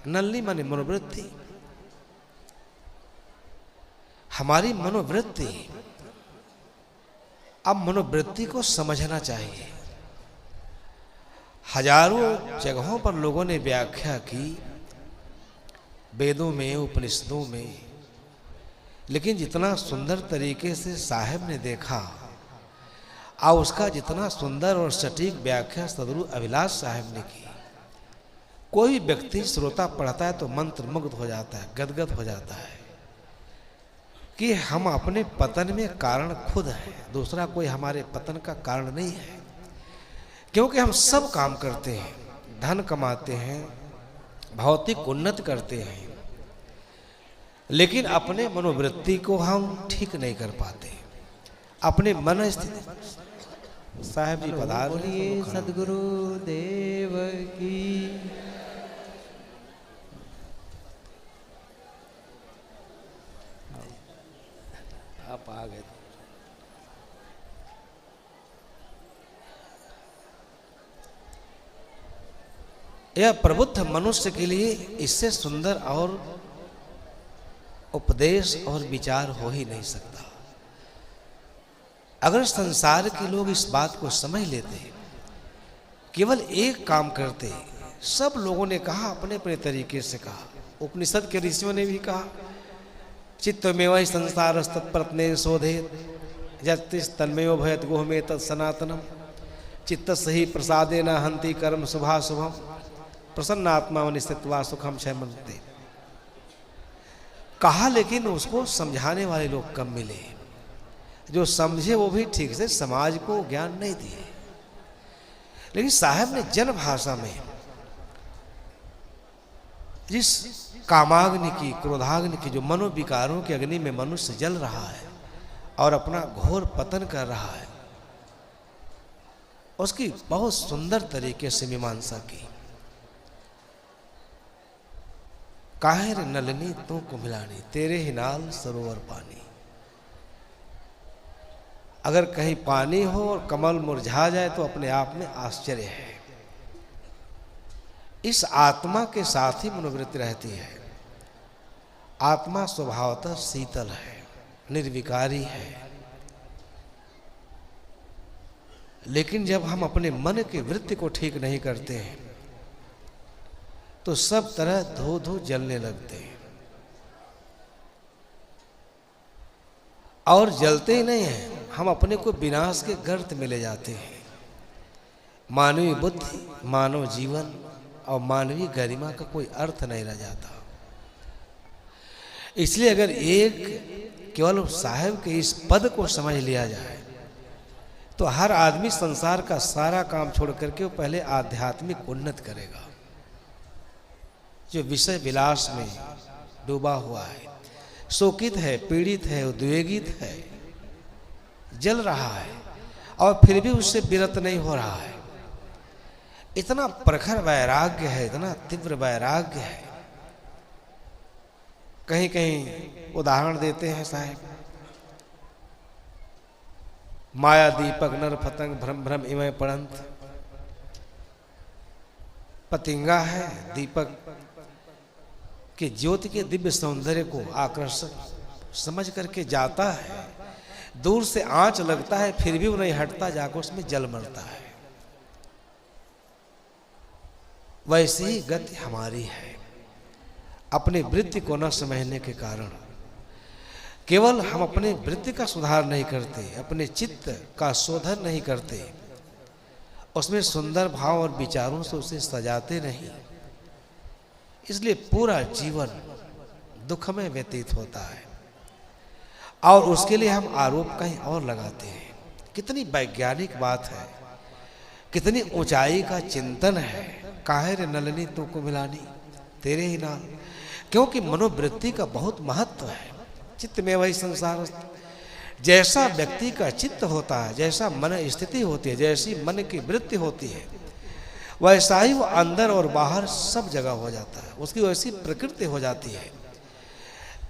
नलनी माने मनोवृत्ति, हमारी मनोवृत्ति। अब मनोवृत्ति को समझना चाहिए। हजारों जगहों पर लोगों ने व्याख्या की, वेदों में, उपनिषदों में, लेकिन जितना सुंदर तरीके से साहब ने देखा और उसका जितना सुंदर और सटीक व्याख्या सदगुरु अभिलाष साहब ने की, कोई व्यक्ति श्रोता पढ़ता है तो मंत्र मुग्ध हो जाता है, गदगद हो जाता है कि हम अपने पतन में कारण खुद हैं, दूसरा कोई हमारे पतन का कारण नहीं है। क्योंकि हम सब काम करते हैं, धन कमाते हैं, भौतिक उन्नति करते हैं, लेकिन अपने मनोवृत्ति को हम ठीक नहीं कर पाते। अपने मन स्थिति साहब जी पधार बोलिए सदगुरु देव की। आप आ गए। यह प्रबुद्ध मनुष्य के लिए इससे सुंदर और उपदेश और विचार हो ही नहीं सकता। अगर संसार के लोग इस बात को समझ लेते, केवल एक काम करते, सब लोगों ने कहा अपने अपने तरीके से कहा, उपनिषद के ऋषियों ने भी कहा, चित्तमेव संसार तत्प्रत्ने शोधेत यत्तिस तन्मयो भयत गुहमे तत् सनातनम चित्त सही प्रसादे न हंति कर्म शुभाशुभम प्रसन्नात्मा वनिस्थित्वा सुखम क्षयमन्ते। कहा, लेकिन उसको समझाने वाले लोग कम मिले। जो समझे वो भी ठीक से समाज को ज्ञान नहीं दिए। लेकिन साहब ने जन भाषा में जिस कामाग्नि की, क्रोधाग्नि की, जो मनोविकारों की अग्नि में मनुष्य जल रहा है और अपना घोर पतन कर रहा है, उसकी बहुत सुंदर तरीके से मीमांसा की। काहे रे नलिनी तू को मिलानी, तेरे ही नाल सरोवर पानी। अगर कहीं पानी हो और कमल मुरझा जाए तो अपने आप में आश्चर्य है। इस आत्मा के साथ ही मनोवृत्ति रहती है। आत्मा स्वभावतः शीतल है, निर्विकारी है। लेकिन जब हम अपने मन की वृत्ति को ठीक नहीं करते हैं तो सब तरह धो धो जलने लगते हैं। और जलते ही नहीं हैं, हम अपने को विनाश के गर्त में ले जाते हैं। मानवीय बुद्धि, मानव जीवन और मानवीय गरिमा का कोई अर्थ नहीं रह जाता। इसलिए अगर एक केवल साहब के इस पद को समझ लिया जाए तो हर आदमी संसार का सारा काम छोड़ करके वो पहले आध्यात्मिक उन्नत करेगा। जो विषय विलास में डूबा हुआ है, शोकित है, पीड़ित है, उद्वेगित है, जल रहा है और फिर भी उससे विरत नहीं हो रहा है, इतना प्रखर वैराग्य है, इतना तीव्र वैराग्य है। कहीं कहीं उदाहरण देते हैं साहब, माया दीपक नर पतंग भ्रम भ्रम इमय पड़ंत। पतिंगा है, दीपक के ज्योति के दिव्य सौंदर्य को आकर्षक समझ करके जाता है, दूर से आंच लगता है फिर भी वो नहीं हटता, जाकर उसमें जल मरता है। वैसी ही गति हमारी है। अपनी वृत्ति को न समझने के कारण केवल हम अपने वृत्ति का सुधार नहीं करते, अपने चित्त का शोधन नहीं करते, उसमें सुंदर भाव और विचारों से उसे सजाते नहीं, इसलिए पूरा जीवन दुख में व्यतीत होता है। और उसके लिए हम आरोप कहीं और लगाते हैं। कितनी वैज्ञानिक बात है, कितनी ऊंचाई का चिंतन है। काहे रे नलिनी तू को मिलानी, तेरे ही नाल। क्योंकि मनोवृत्ति का बहुत महत्व है। चित्त में वही संसार, जैसा व्यक्ति का चित्त होता है, जैसा मन स्थिति होती है, जैसी मन की वृत्ति होती है, वैसा ही वो अंदर और बाहर सब जगह हो जाता है, उसकी वैसी प्रकृति हो जाती है।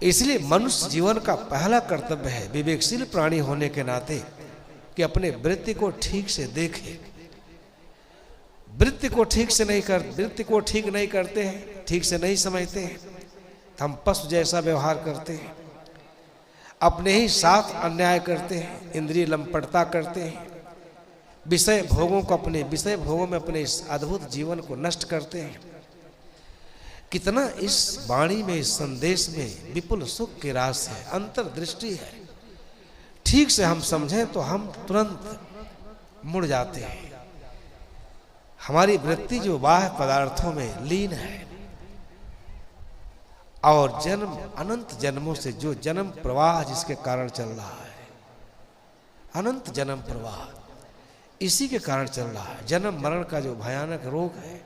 इसलिए मनुष्य जीवन का पहला कर्तव्य है, विवेकशील प्राणी होने के नाते, कि अपने वृत्ति को ठीक से देखे। वृत्ति को ठीक नहीं करते हैं, ठीक से नहीं समझते हैं, हम पशु जैसा व्यवहार करते हैं, अपने ही साथ अन्याय करते हैं, इंद्रिय लंपटता करते हैं, विषय भोगों में अपने इस अद्भुत जीवन को नष्ट करते हैं। कितना इस वाणी में, इस संदेश में विपुल सुख के रास है, अंतर्दृष्टि है। ठीक से हम समझें तो हम तुरंत मुड़ जाते हैं। हमारी वृत्ति जो बाह्य पदार्थों में लीन है और जन्म अनंत जन्मों से जो जन्म प्रवाह जिसके कारण चल रहा है, अनंत जन्म प्रवाह इसी के कारण चल रहा है। जन्म मरण का जो भयानक रोग है,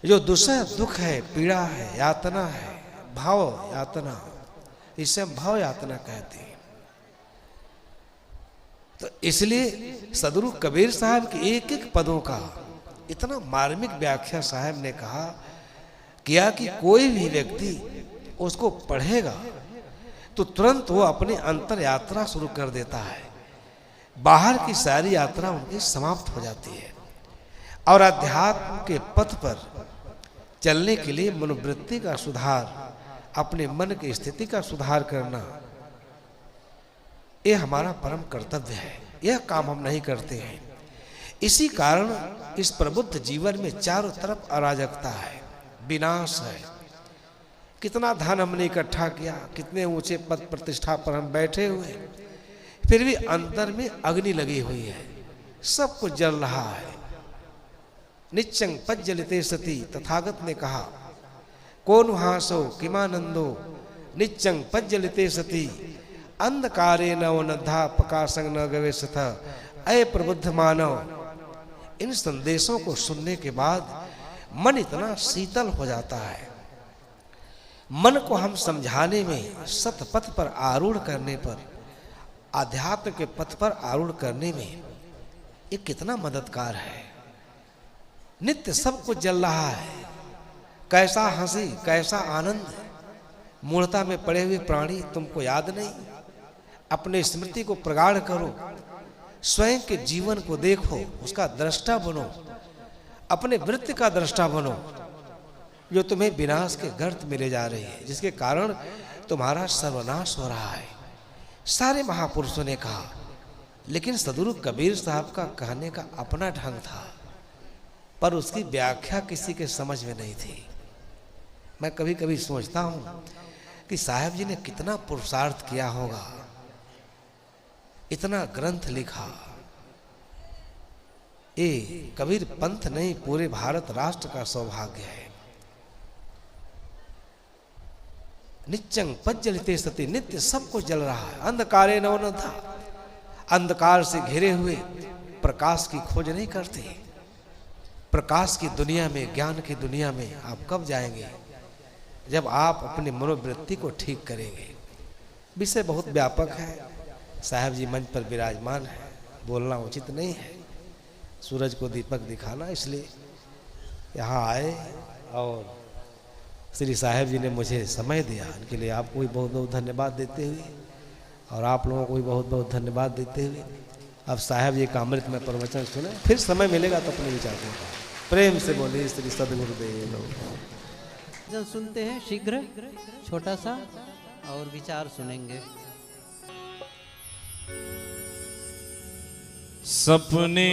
जो दुख है, पीड़ा है, यातना है, भाव यातना, इसे हम भाव यातना कहते हैं। तो इसलिए सदगुरु कबीर साहब के एक एक पदों का इतना मार्मिक व्याख्या साहब ने किया कि कोई भी व्यक्ति उसको पढ़ेगा तो तुरंत वो अपनी अंतर यात्रा शुरू कर देता है। बाहर की सारी यात्रा उनकी समाप्त हो जाती है और अध्यात्म के पथ पर चलने के लिए मनोवृत्ति का सुधार, अपने मन की स्थिति का सुधार करना, यह हमारा परम कर्तव्य है। यह काम हम नहीं करते हैं। इसी कारण इस प्रबुद्ध जीवन में चारों तरफ अराजकता है, विनाश है। कितना धन हमने इकट्ठा किया, कितने ऊंचे पद प्रतिष्ठा पर हम बैठे हुए, फिर भी अंतर में अग्नि लगी हुई है, सब कुछ जल रहा है। निच्चंग पज्जलिते सती, तथागत ने कहा, कौन हासो किमानंदो निच्चंग पज्जलिते सती, अंधकारे न नद्धा प्रकाशंग न गवेशथ, अय प्रबुद्ध मानव। इन संदेशों को सुनने के बाद मन इतना शीतल हो जाता है। मन को हम समझाने में, सतपथ पर आरूढ़ करने पर, आध्यात्म के पथ पर आरूढ़ करने में ये कितना मददगार है। नित्य सब कुछ जल रहा है, कैसा हंसी, कैसा आनंद। मूढ़ता में पड़े हुए प्राणी तुमको याद नहीं? अपने स्मृति को प्रगाढ़ करो, स्वयं के जीवन को देखो, उसका दृष्टा बनो, अपने वृत्ति का दृष्टा बनो, जो तुम्हें विनाश के गर्त में ले जा रही है, जिसके कारण तुम्हारा सर्वनाश हो रहा है। सारे महापुरुषों ने कहा, लेकिन सदगुरु कबीर साहब का कहने का अपना ढंग था, पर उसकी व्याख्या किसी के समझ में नहीं थी। मैं कभी कभी सोचता हूँ कि साहब जी ने कितना पुरुषार्थ किया होगा, इतना ग्रंथ लिखा। ये कबीर पंथ नहीं, पूरे भारत राष्ट्र का सौभाग्य है। निच्चंग पज्जलिते सती, नित्य सब कुछ जल रहा है। अंधकारे न था, अंधकार से घिरे हुए प्रकाश की खोज नहीं करते। प्रकाश की दुनिया में, ज्ञान की दुनिया में आप कब जाएंगे? जब आप अपनी मनोवृत्ति को ठीक करेंगे। विषय बहुत व्यापक है। साहब जी मंच पर विराजमान है, बोलना उचित नहीं है, सूरज को दीपक दिखाना, इसलिए यहाँ आए और श्री साहब जी ने मुझे समय दिया। इनके लिए आपको भी बहुत बहुत धन्यवाद देते हुए, और आप लोगों को भी बहुत बहुत धन्यवाद देते हुए, अब साहब जी का अमृत में प्रवचन सुने, फिर समय मिलेगा तो अपने विचार देगा। प्रेम से बोलिए श्री सद्गुरुदेव। जब सुनते हैं शीघ्र छोटा सा और विचार सुनेंगे। सपने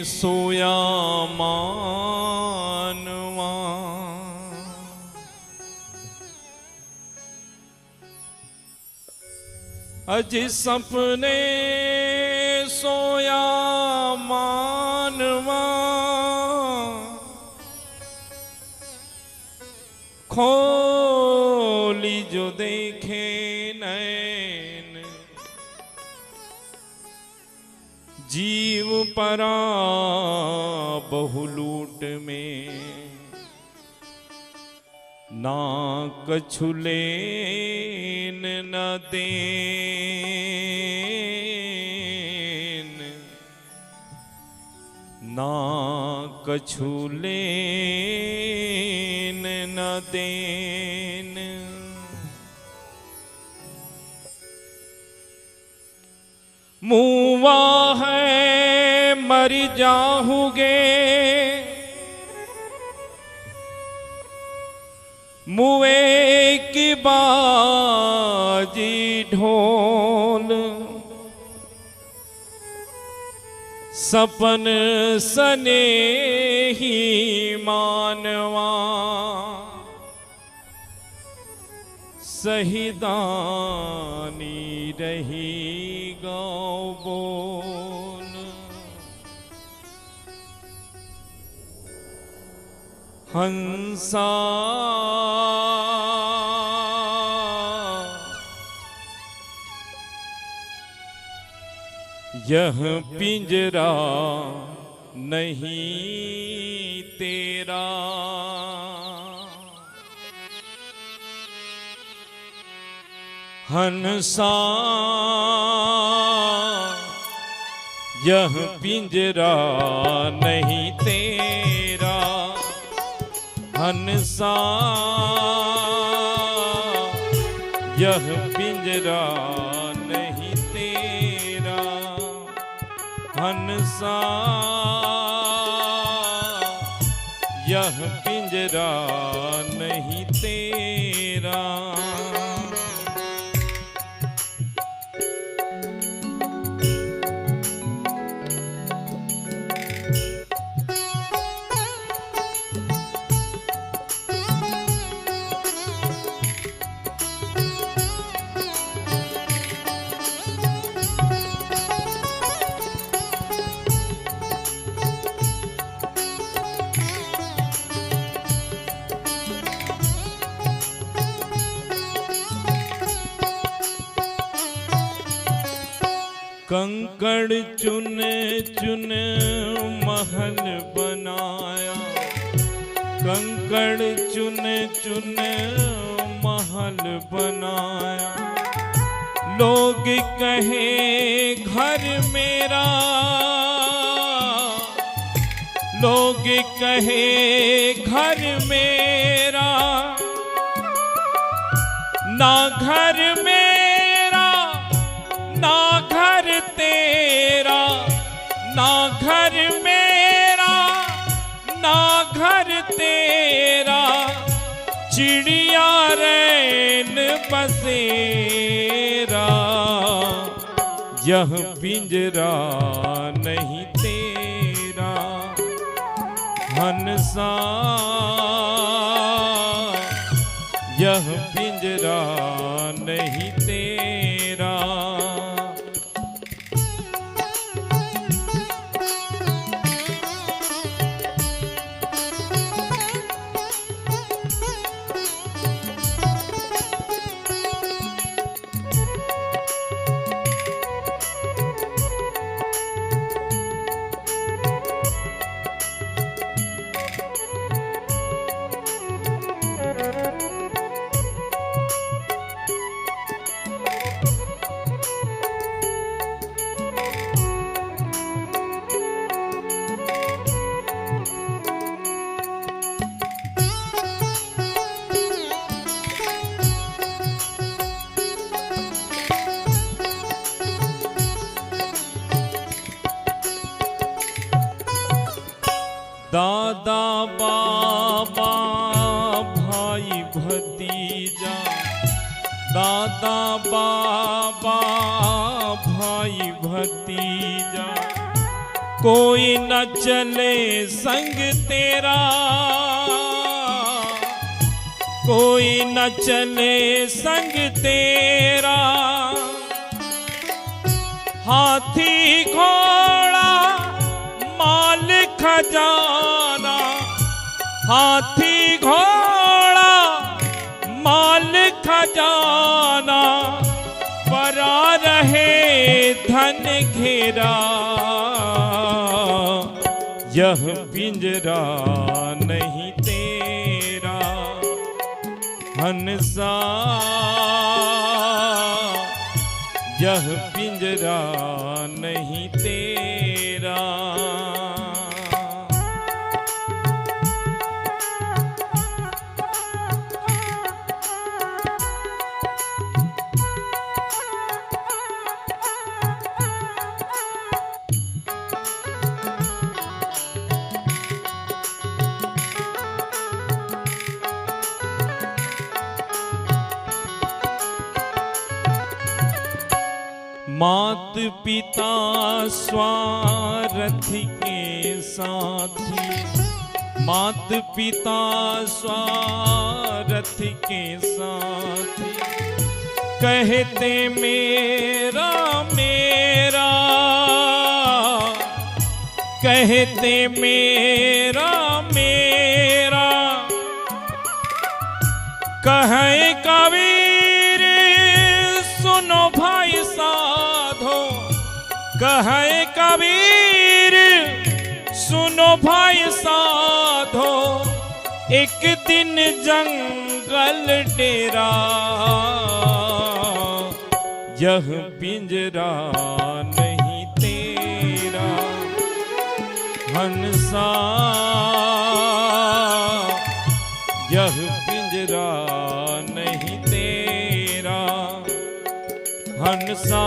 सोया मानवा, अज सपने सोया मानवा, खोली जो देखे नैन, जीव परा बहुलूट में, ना कछु लेन न देन, ना कछु लेन न देन। मुआ है मर जाओगे, मुए की बाजी ढोल, सपन सने ही मानवा, सहिदानी रही गाँव बोल। हंसा यह पिंजरा नहीं तेरा, हंसा यह पिंजरा नहीं तेरा, हंसा यह पिंजरा नहीं तेरा, हंसा यह पिंजरा नहीं तेरा। कंकड़ चुन चुन महल बनाया, कंकड़ चुन चुन महल बनाया। लोग कहे घर मेरा, लोग कहे घर मेरा, ना घर मेरा ना घर तेरा, ना घर मेरा ना घर तेरा। चिड़िया रैन बसेरा, यह पिंजरा नहीं तेरा। हंसा यह पिंजरा नहीं तेरा। दादा बाबा भाई भतीजा, दादा बाबा भाई भतीजा। कोई न चले संग तेरा, कोई न चले संग तेरा। हाथी घोड़ा माल खजाना, हाथी घोड़ा माल खजाना। परा रहे धन घेरा, यह पिंजरा नहीं तेरा। हंसा यह पिंजरा नहीं तेरा। मात पिता स्वार्थ के साथी, मात पिता स्वार्थ के साथी। कहते मेरा मेरा, कहते मेरा मेरा। कहे कबीर सुनो भाई साधो, कहे कबीर सुनो भाई साधो। एक दिन जंगल डेरा, यह पिंजरा नहीं तेरा। हंसा यह पिंजरा नहीं तेरा। हंसा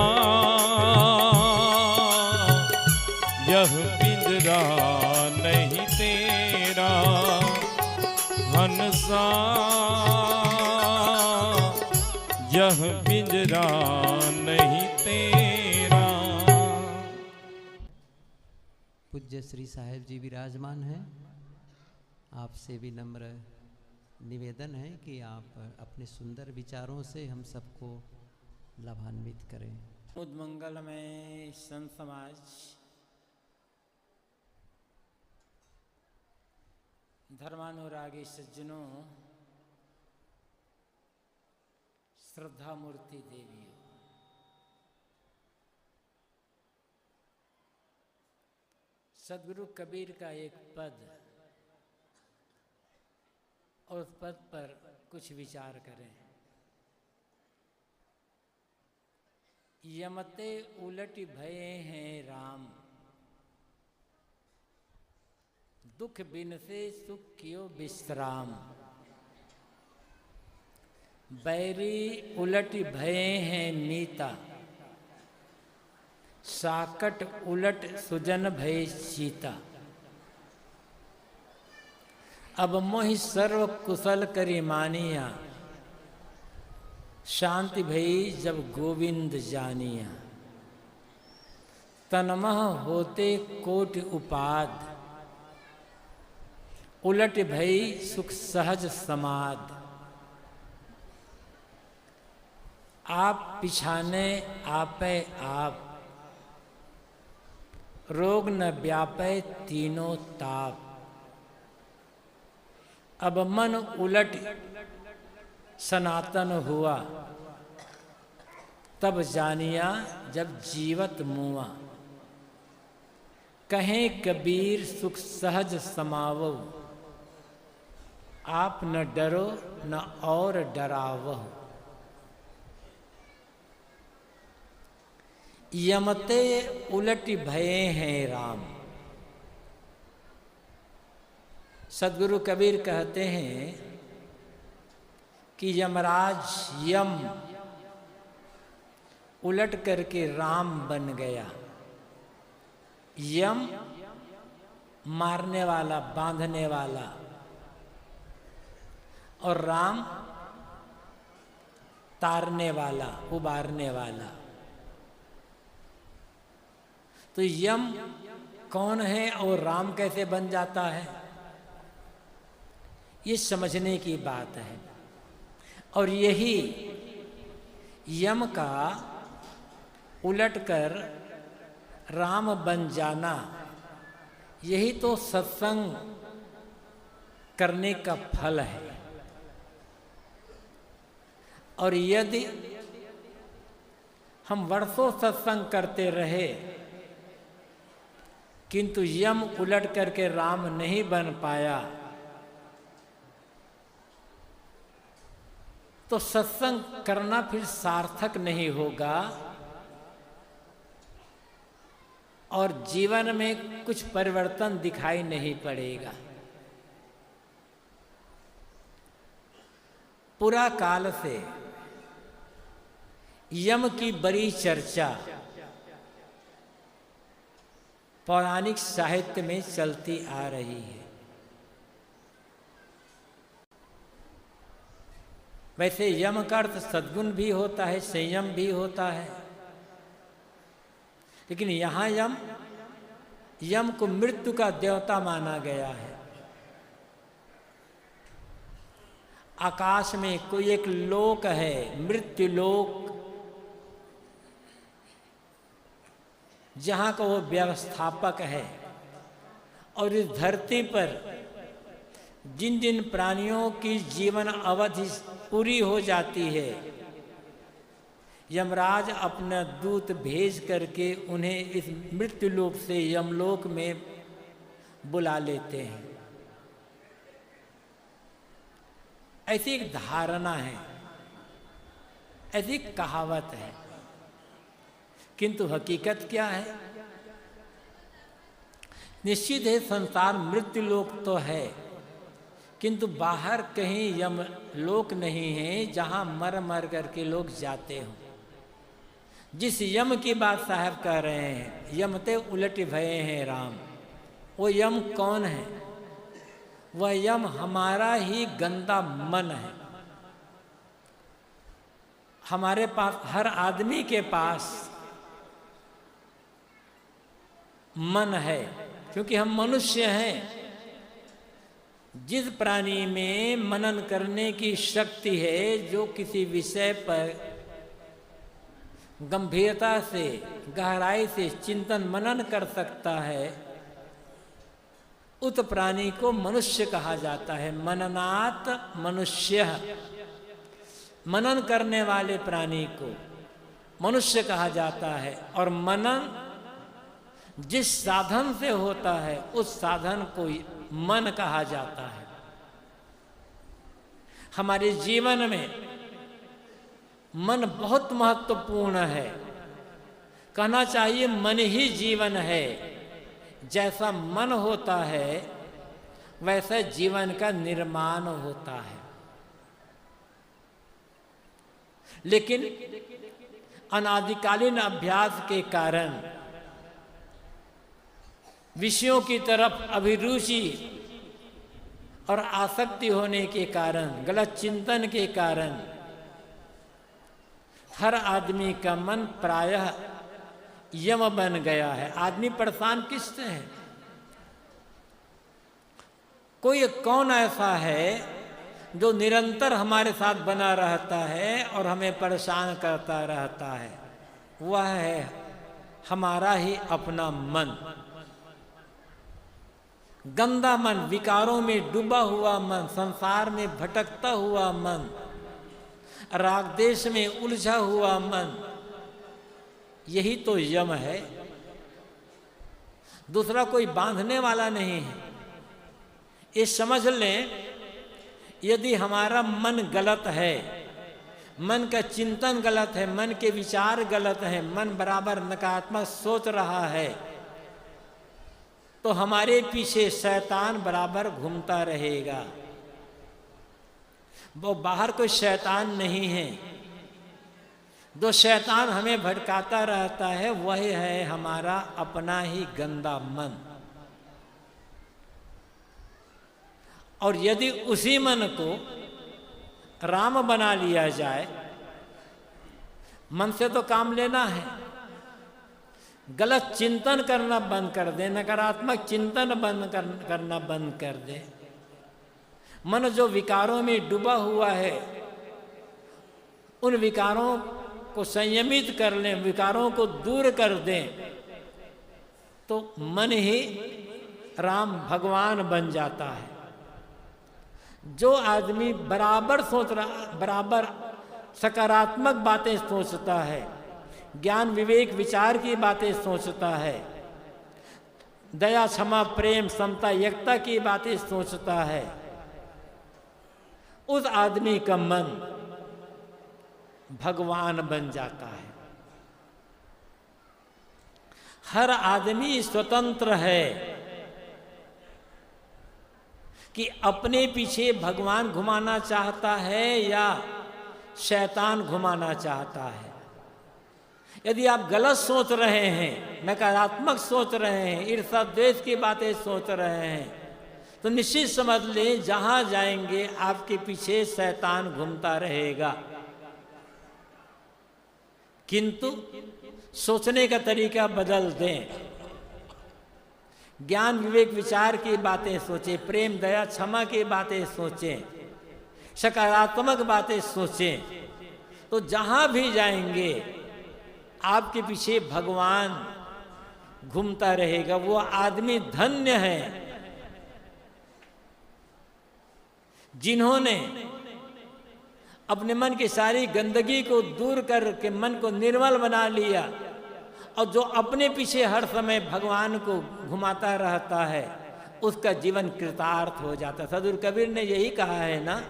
यह पिंजरा नहीं तेरा। सा यह पिंजरा नहीं तेरा। पूज्य श्री साहेब जी विराजमान हैं। आपसे भी नम्र निवेदन है कि आप अपने सुंदर विचारों से हम सबको लाभान्वित करें। उद्मंगल में संत समाज धर्मानुरागी सज्जनों, श्रद्धा मूर्ति देवियों, सदगुरु कबीर का एक पद और उस पद पर कुछ विचार करें। यमते उलट भये हैं राम, दुख बिन से सुख कियो विश्राम। बैरी उलट भये हैं मीता, साकट उलट सुजन भय सीता। अब मोहि सर्व कुशल करी मानिया, शांति भई जब गोविंद जानिया। तनमह होते कोटि उपाद, उलट भई सुख सहज समाद। आप पिछाने आपे आप, रोग न व्यापे तीनों ताप। अब मन उलट सनातन हुआ, तब जानिया जब जीवत मुआ। कहें कबीर सुख सहज समावो, आप न डरो न और डरावो। यमते उलट भये हैं राम। सदगुरु कबीर कहते हैं कि यमराज यम उलट करके राम बन गया। यम मारने वाला, बांधने वाला, और राम तारने वाला, उबारने वाला। तो यम कौन है और राम कैसे बन जाता है, ये समझने की बात है। और यही यम का उलटकर राम बन जाना, यही तो सत्संग करने का फल है। और यदि हम वर्षों सत्संग करते रहे किंतु यम उलट करके राम नहीं बन पाया, तो सत्संग करना फिर सार्थक नहीं होगा और जीवन में कुछ परिवर्तन दिखाई नहीं पड़ेगा। पूरा काल से यम की बड़ी चर्चा पौराणिक साहित्य में चलती आ रही है। वैसे यम का अर्थ सद्गुण भी होता है, संयम भी होता है, लेकिन यहाँ यम को मृत्यु का देवता माना गया है। आकाश में कोई एक लोक है, मृत्यु लोक, जहाँ का वो व्यवस्थापक है। और इस धरती पर जिन जिन प्राणियों की जीवन अवधि पूरी हो जाती है, यमराज अपना दूत भेज करके उन्हें इस मृत्यु लोक से यमलोक में बुला लेते हैं। ऐसी एक धारणा है, ऐसी कहावत है, किंतु हकीकत क्या है? निश्चित है संसार मृत्यु लोक तो है, किंतु बाहर कहीं यम लोक नहीं है जहां मर मर करके लोग जाते हों। जिस यम की बात साहब कह रहे हैं, यमते उलट भये हैं राम, वो यम कौन है? वह यम हमारा ही गंदा मन है। हमारे पास, हर आदमी के पास मन है, क्योंकि हम मनुष्य हैं। जिस प्राणी में मनन करने की शक्ति है, जो किसी विषय पर गंभीरता से, गहराई से चिंतन मनन कर सकता है, उस प्राणी को मनुष्य कहा जाता है। मननात् मनुष्य, मनन करने वाले प्राणी को मनुष्य कहा जाता है। और मनन जिस साधन से होता है, उस साधन को मन कहा जाता है। हमारे जीवन में मन बहुत महत्वपूर्ण है। कहना चाहिए मन ही जीवन है। जैसा मन होता है वैसा जीवन का निर्माण होता है। लेकिन अनादिकालीन अभ्यास के कारण, विषयों की तरफ अभिरुचि और आसक्ति होने के कारण, गलत चिंतन के कारण हर आदमी का मन प्रायः यम बन गया है। आदमी परेशान किससे है? कोई कौन ऐसा है जो निरंतर हमारे साथ बना रहता है और हमें परेशान करता रहता है? वह है हमारा ही अपना मन। गंदा मन, विकारों में डूबा हुआ मन, संसार में भटकता हुआ मन, राग देश में उलझा हुआ मन, यही तो यम है। दूसरा कोई बांधने वाला नहीं है। ये समझ लें, यदि हमारा मन गलत है, मन का चिंतन गलत है, मन के विचार गलत है, मन बराबर नकारात्मक सोच रहा है, तो हमारे पीछे शैतान बराबर घूमता रहेगा। वो बाहर कोई शैतान नहीं है। जो शैतान हमें भटकाता रहता है वही है हमारा अपना ही गंदा मन। और यदि उसी मन को राम बना लिया जाए, मन से तो काम लेना है, गलत चिंतन करना बंद कर दे, नकारात्मक चिंतन करना बंद कर दे। मन जो विकारों में डूबा हुआ है, उन विकारों को संयमित कर लें, विकारों को दूर कर दें, तो मन ही राम भगवान बन जाता है। जो आदमी बराबर सोच रहा, बराबर सकारात्मक बातें सोचता है, ज्ञान विवेक विचार की बातें सोचता है, दया क्षमा प्रेम समता एकता की बातें सोचता है, उस आदमी का मन भगवान बन जाता है। हर आदमी स्वतंत्र है कि अपने पीछे भगवान घुमाना चाहता है या शैतान घुमाना चाहता है। यदि आप गलत सोच रहे हैं, नकारात्मक सोच रहे हैं, ईर्ष्या द्वेष की बातें सोच रहे हैं, तो निश्चित समझ लें जहां जाएंगे आपके पीछे शैतान घूमता रहेगा। किंतु सोचने का तरीका बदल दें, ज्ञान विवेक विचार की बातें सोचें, प्रेम दया क्षमा की बातें सोचें, सकारात्मक बातें सोचें, तो जहां भी जाएंगे आपके पीछे भगवान घूमता रहेगा। वो आदमी धन्य है जिन्होंने अपने मन की सारी गंदगी को दूर करके मन को निर्मल बना लिया, और जो अपने पीछे हर समय भगवान को घुमाता रहता है उसका जीवन कृतार्थ हो जाता है। सदगुरु कबीर ने यही कहा है ना,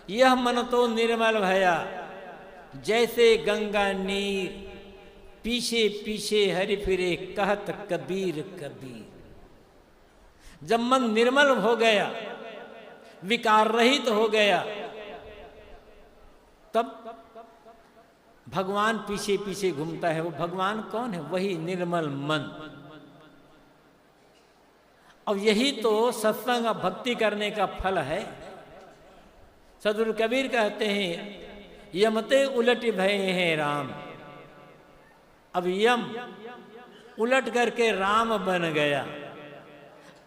यह मन तो निर्मल भया जैसे गंगा नीर, पीछे पीछे हरि फिरे कहत कबीर कबीर। जब मन निर्मल हो गया, विकार रहित हो गया, तब भगवान पीछे पीछे घूमता है। वो भगवान कौन है? वही निर्मल मन। अब यही तो सत्संग और भक्ति करने का फल है। सदगुरु कबीर कहते हैं यमते उलट भय हैं राम। अब यम उलट करके राम बन गया।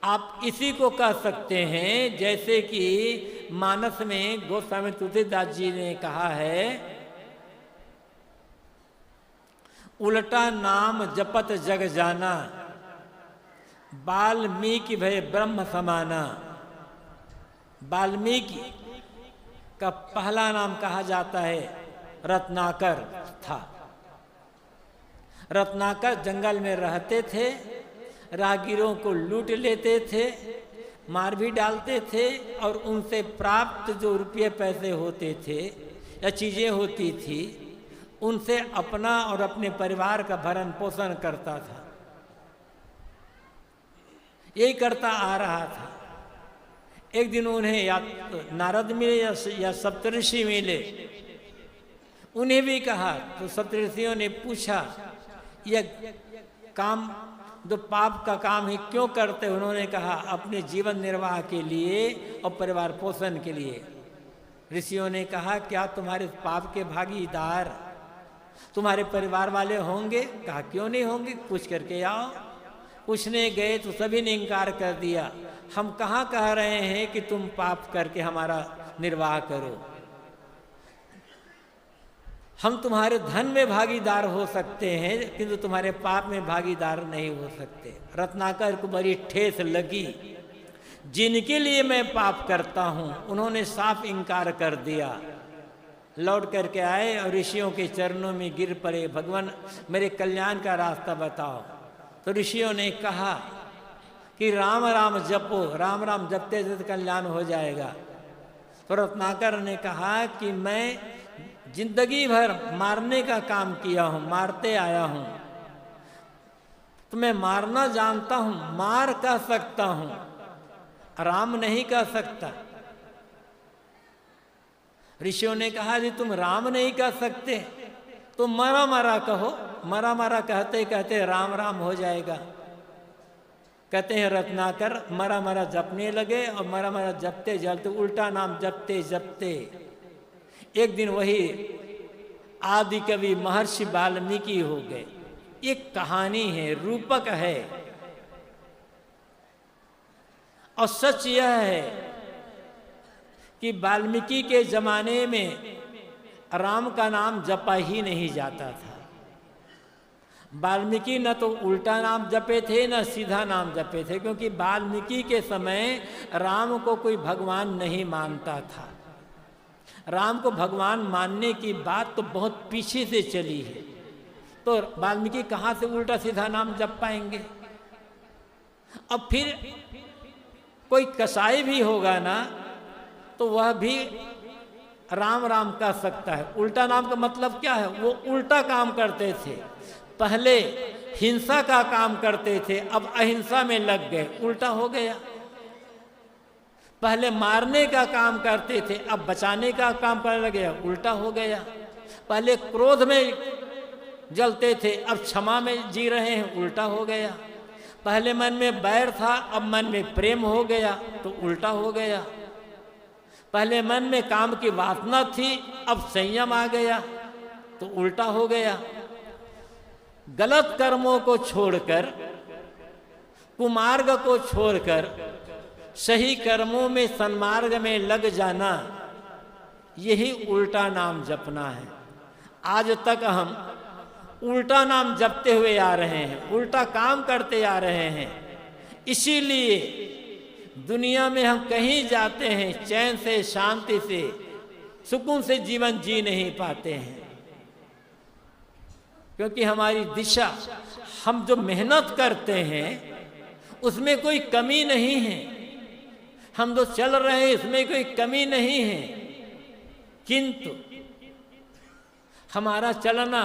आप इसी को कह सकते हैं जैसे कि मानस में गोस्वामी तुलसीदास जी ने कहा है, उल्टा नाम जपत जग जाना, वाल्मीकि भय ब्रह्म समाना। वाल्मीकि का पहला नाम कहा जाता है रत्नाकर था। रत्नाकर जंगल में रहते थे, राहगीरों को लूट लेते थे, मार भी डालते थे और उनसे प्राप्त जो रुपये पैसे होते थे या चीज़ें होती थी उनसे अपना और अपने परिवार का भरण पोषण करता था। यही करता आ रहा था। एक दिन उन्हें या नारद मिले या सप्तऋषि मिले, उन्हें भी कहा तो सप्तऋषियों ने पूछा यह काम जो पाप का काम है क्यों करते? उन्होंने कहा अपने जीवन निर्वाह के लिए और परिवार पोषण के लिए। ऋषियों ने कहा क्या तुम्हारे पाप के भागीदार तुम्हारे परिवार वाले होंगे? कहा क्यों नहीं होंगे, पूछ करके आओ। पूछने गए तो सभी ने इनकार कर दिया। हम कहाँ कह रहे हैं कि तुम पाप करके हमारा निर्वाह करो, हम तुम्हारे धन में भागीदार हो सकते हैं किंतु तुम्हारे पाप में भागीदार नहीं हो सकते। रत्नाकर को बड़ी ठेस लगी। जिनके लिए मैं पाप करता हूँ उन्होंने साफ इनकार कर दिया। लौट करके आए और ऋषियों के चरणों में गिर पड़े, भगवान मेरे कल्याण का रास्ता बताओ। तो ऋषियों ने कहा कि राम राम जपो, राम राम जपते जपते कल्याण हो जाएगा। तो रत्नाकर ने कहा कि मैं जिंदगी भर मारने का काम किया हूं, मारते आया हूं, तो मैं मारना जानता हूं, मार कह सकता हूं, राम नहीं कह सकता। ऋषियों ने कहा जी तुम राम नहीं कह सकते तो मरा मरा कहो। मरा मरा कहते कहते राम राम हो जाएगा। कहते हैं रत्नाकर मरा मरा जपने लगे और मरा मरा जपते जपते उल्टा नाम जपते जपते एक दिन वही आदि कवि महर्षि वाल्मीकि हो गए। एक कहानी है, रूपक है और सच यह है कि वाल्मीकि के जमाने में राम का नाम जपा ही नहीं जाता था। वाल्मीकि न तो उल्टा नाम जपे थे न सीधा नाम जपे थे, क्योंकि वाल्मीकि के समय राम को कोई भगवान नहीं मानता था। राम को भगवान मानने की बात तो बहुत पीछे से चली है, तो वाल्मीकि कहाँ से उल्टा सीधा नाम जप पाएंगे। अब फिर कोई कसाई भी होगा ना तो वह भी राम राम कह सकता है। उल्टा नाम का मतलब क्या है? वो उल्टा काम करते थे। पहले हिंसा का काम करते थे, अब अहिंसा में लग गए, उल्टा हो गया। पहले मारने का काम करते थे, अब बचाने का काम करने लगे, उल्टा हो गया। पहले क्रोध में जलते थे, अब क्षमा में जी रहे हैं, उल्टा हो गया। पहले मन में बैर था, अब मन में प्रेम हो गया, तो उल्टा हो गया। पहले मन में काम की वासना थी, अब संयम आ गया, तो उल्टा हो गया। गलत कर्मों को छोड़कर, कुमार्ग को छोड़कर सही कर्मों में सन्मार्ग में लग जाना, यही उल्टा नाम जपना है। आज तक हम उल्टा नाम जपते हुए आ रहे हैं, उल्टा काम करते आ रहे हैं। इसीलिए दुनिया में हम कहीं जाते हैं चैन से, शांति से, सुकून से जीवन जी नहीं पाते हैं, क्योंकि हमारी दिशा, हम जो मेहनत करते हैं उसमें कोई कमी नहीं है। हम जो चल रहे हैं इसमें कोई कमी नहीं है, किंतु हमारा चलना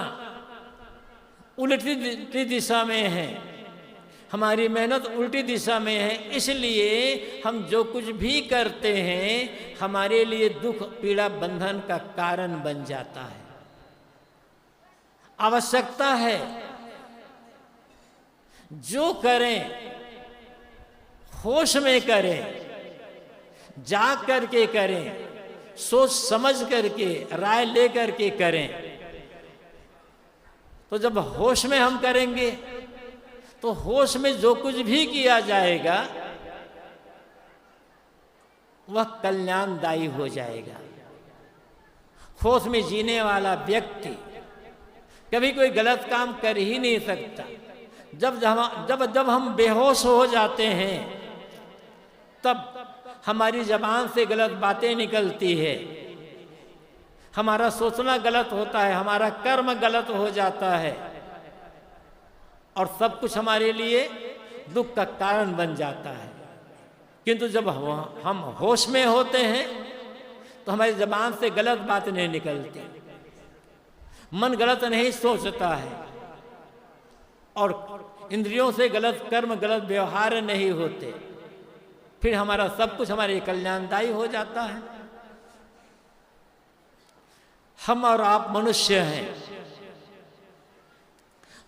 उल्टी दिशा में है, हमारी मेहनत उल्टी दिशा में है। इसलिए हम जो कुछ भी करते हैं हमारे लिए दुख, पीड़ा, बंधन का कारण बन जाता है। आवश्यकता है जो करें होश में करें, जाग करके करें, सोच समझ करके, राय ले करके करें। तो जब होश में हम करेंगे तो होश में जो कुछ भी किया जाएगा वह कल्याणदायी हो जाएगा। होश में जीने वाला व्यक्ति कभी कोई गलत काम कर ही नहीं सकता। जब हम बेहोश हो जाते हैं तब हमारी जबान से गलत बातें निकलती है, हमारा सोचना गलत होता है, हमारा कर्म गलत हो जाता है और सब कुछ हमारे लिए दुख का कारण बन जाता है। किंतु जब हम होश में होते हैं तो हमारी जबान से गलत बात नहीं निकलती, मन गलत नहीं सोचता है और इंद्रियों से गलत कर्म, गलत व्यवहार नहीं होते। फिर हमारा सब कुछ हमारे कल्याणदायी हो जाता है। हम और आप मनुष्य हैं।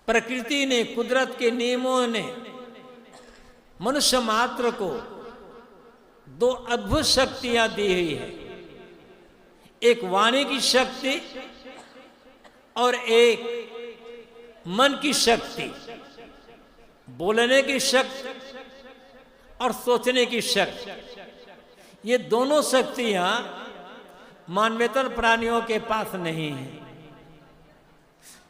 प्रकृति ने, कुदरत के नियमों ने मनुष्य मात्र को दो अद्भुत शक्तियां दी हुई है, एक वाणी की शक्ति और एक मन की शक्ति, बोलने की शक्ति और सोचने की शक्ति। ये दोनों शक्तियां मानवेतर प्राणियों के पास नहीं है।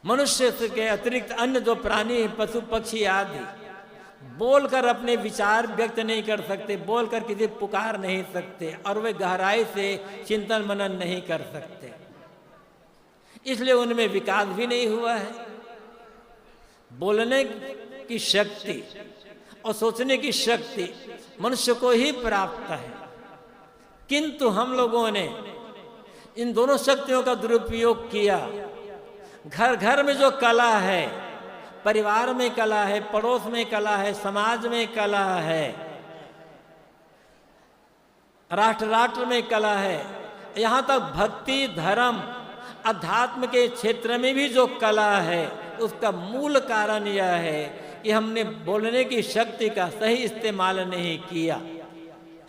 मनुष्य के अतिरिक्त अन्य जो प्राणी, पशु पक्षी आदि बोलकर अपने विचार व्यक्त नहीं कर सकते, बोलकर किसी पुकार नहीं सकते और वे गहराई से चिंतन मनन नहीं कर सकते, इसलिए उनमें विकास भी नहीं हुआ है। बोलने की शक्ति और सोचने की शक्ति मनुष्य को ही प्राप्त है, किंतु हम लोगों ने इन दोनों शक्तियों का दुरुपयोग किया। घर घर में जो कला है, परिवार में कला है, पड़ोस में कला है, समाज में कला है, राष्ट्र राष्ट्र में कला है, यहाँ तक भक्ति, धर्म, अध्यात्म के क्षेत्र में भी जो कला है, उसका मूल कारण यह है कि हमने बोलने की शक्ति का सही इस्तेमाल नहीं किया।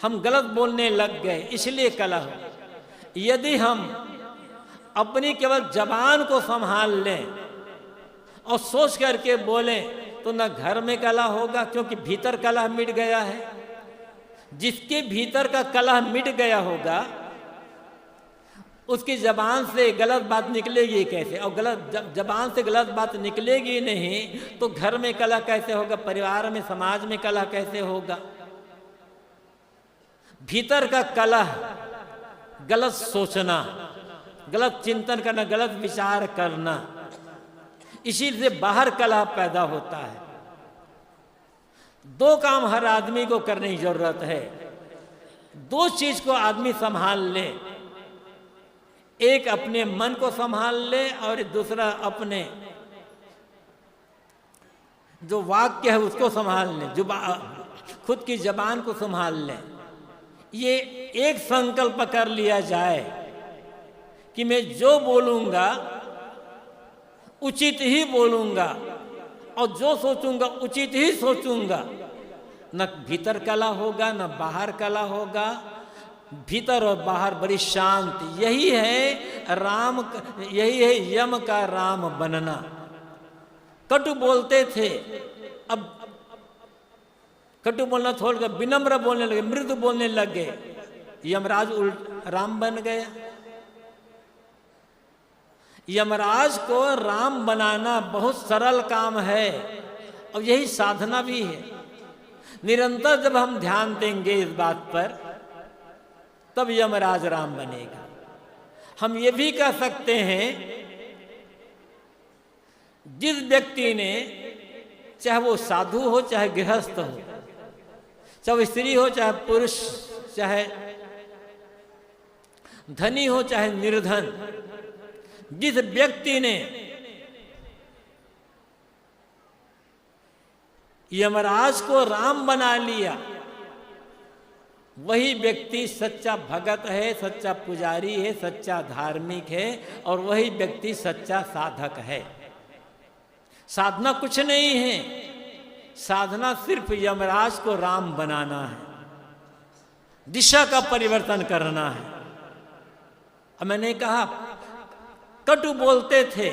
हम गलत बोलने लग गए, इसलिए कला हो। यदि हम अपनी केवल जबान को संभाल लें और सोच करके बोलें तो न घर में कला होगा, क्योंकि भीतर कला मिट गया है। जिसके भीतर का कला मिट गया होगा उसकी जबान से गलत बात निकलेगी कैसे? और गलत जबान से गलत बात निकलेगी नहीं तो घर में कला कैसे होगा, परिवार में, समाज में कला कैसे होगा? भीतर का कला, गलत सोचना, गलत चिंतन करना, गलत विचार करना, इसी से बाहर कला पैदा होता है। दो काम हर आदमी को करने की जरूरत है। दो चीज को आदमी संभाल ले, एक अपने मन को संभाल ले और दूसरा अपने जो वाक्य है उसको संभाल ले, खुद की जबान को संभाल ले। ये एक संकल्प कर लिया जाए कि मैं जो बोलूंगा उचित ही बोलूंगा और जो सोचूंगा उचित ही सोचूंगा। न भीतर कला होगा न बाहर कला होगा, भीतर और बाहर बड़ी शांति। यही है राम, यही है यम का राम बनना। कटु बोलते थे, अब कटु बोलना छोड़कर विनम्र बोलने लगे, मृदु बोलने लगे। यमराज राम बन गया। यमराज को राम बनाना बहुत सरल काम है और यही साधना भी है। निरंतर जब हम ध्यान देंगे इस बात पर तब यमराज राम बनेगा। हम ये भी कह सकते हैं, जिस व्यक्ति ने, चाहे वो साधु हो चाहे गृहस्थ हो, चाहे स्त्री हो चाहे पुरुष, चाहे धनी हो चाहे निर्धन, जिस व्यक्ति ने यमराज को राम बना लिया वही व्यक्ति सच्चा भगत है, सच्चा पुजारी है, सच्चा धार्मिक है और वही व्यक्ति सच्चा साधक है। साधना कुछ नहीं है, साधना सिर्फ यमराज को राम बनाना है, दिशा का परिवर्तन करना है। अब मैंने कहा कटु बोलते थे,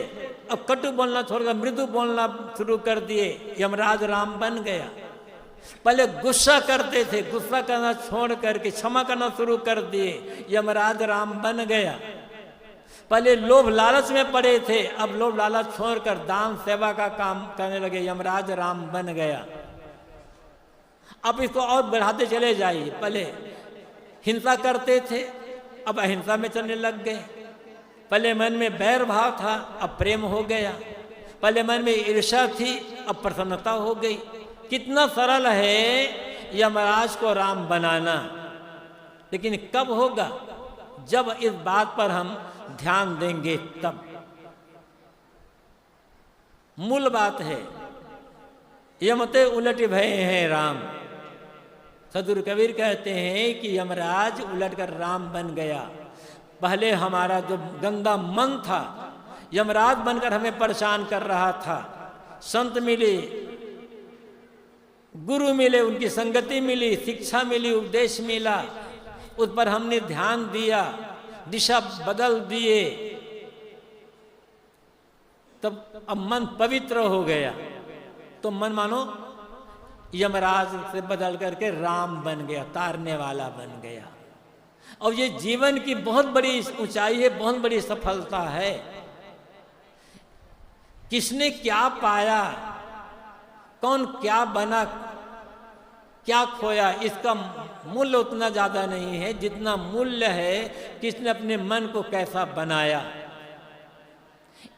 अब कटु बोलना छोड़कर मृदु बोलना शुरू कर दिए, यमराज राम बन गया। पहले गुस्सा करते थे, गुस्सा करना छोड़ करके क्षमा करना शुरू कर दिए, यमराज राम बन गया। पहले लोभ लालच में पड़े थे, अब लोभ लालच छोड़कर दान सेवा का काम करने लगे, यमराज राम बन गया। अब इसको और बढ़ाते चले जाइए, पहले हिंसा करते थे, अब अहिंसा में चलने लग गए। पहले मन में बैर भाव था, अब प्रेम हो गया। पहले मन में ईर्ष्या थी, अब प्रसन्नता हो गई। कितना सरल है यमराज को राम बनाना। लेकिन कब होगा? जब इस बात पर हम ध्यान देंगे तब। मूल बात है, यमते उलट भये हैं राम। सदगुरु कबीर कहते हैं कि यमराज उलटकर राम बन गया। पहले हमारा जो गंदा मन था, यमराज बनकर हमें परेशान कर रहा था। संत मिले, गुरु मिले, उनकी संगति मिली, शिक्षा मिली, उपदेश मिला, उस पर हमने ध्यान दिया, दिशा बदल दिए, तब अब मन पवित्र हो गया। तो मन मानो यमराज से बदल करके राम बन गया, तारने वाला बन गया। और ये जीवन की बहुत बड़ी ऊंचाई है, बहुत बड़ी सफलता है। किसने क्या पाया, कौन क्या बना, क्या खोया, इसका मूल्य उतना ज्यादा नहीं है जितना मूल्य है किसने अपने मन को कैसा बनाया।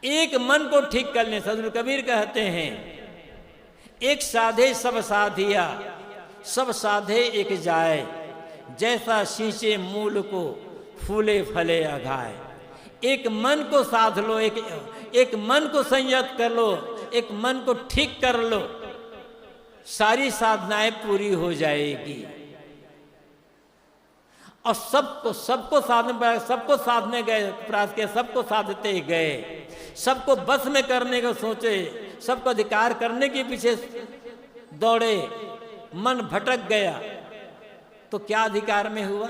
एक मन को ठीक करने, सदगुरु कबीर कहते हैं, एक साधे सब साधिया, सब साधे एक जाए, जैसा सींचे मूल को फूले फले अघाए। एक मन को साध लो, एक मन को संयत कर लो, एक मन को ठीक कर लो, सारी साधनाएं पूरी हो जाएगी। और सबको साधने गए, प्रयास किया, सबको साधते गए, सबको बस में करने को सोचे, सबको अधिकार करने के पीछे दौड़े, मन भटक गया तो क्या अधिकार में हुआ?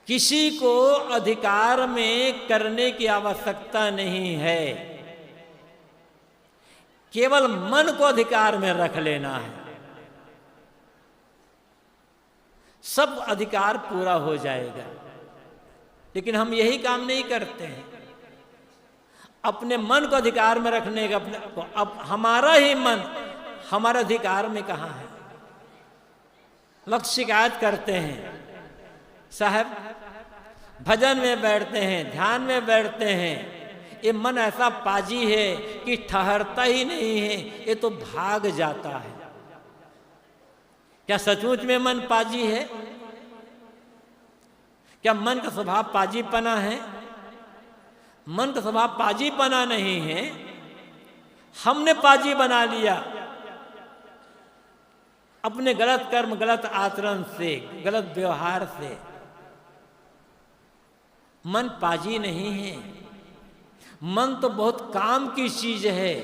किसी को अधिकार में करने की आवश्यकता नहीं है, केवल मन को अधिकार में रख लेना है, सब अधिकार पूरा हो जाएगा। लेकिन हम यही काम नहीं करते हैं, अपने मन को अधिकार में रखने का अब हमारा ही मन हमारे अधिकार में कहाँ है? लोग शिकायत करते हैं, साहब भजन में बैठते हैं, ध्यान में बैठते हैं, ये मन ऐसा पाजी है कि ठहरता ही नहीं है, ये तो भाग जाता है। क्या सचमुच में मन पाजी है? क्या मन का स्वभाव पाजीपना है? मन का स्वभाव पाजीपना नहीं है, हमने पाजी बना लिया अपने गलत कर्म, गलत आचरण से, गलत व्यवहार से। मन पाजी नहीं है, मन तो बहुत काम की चीज है,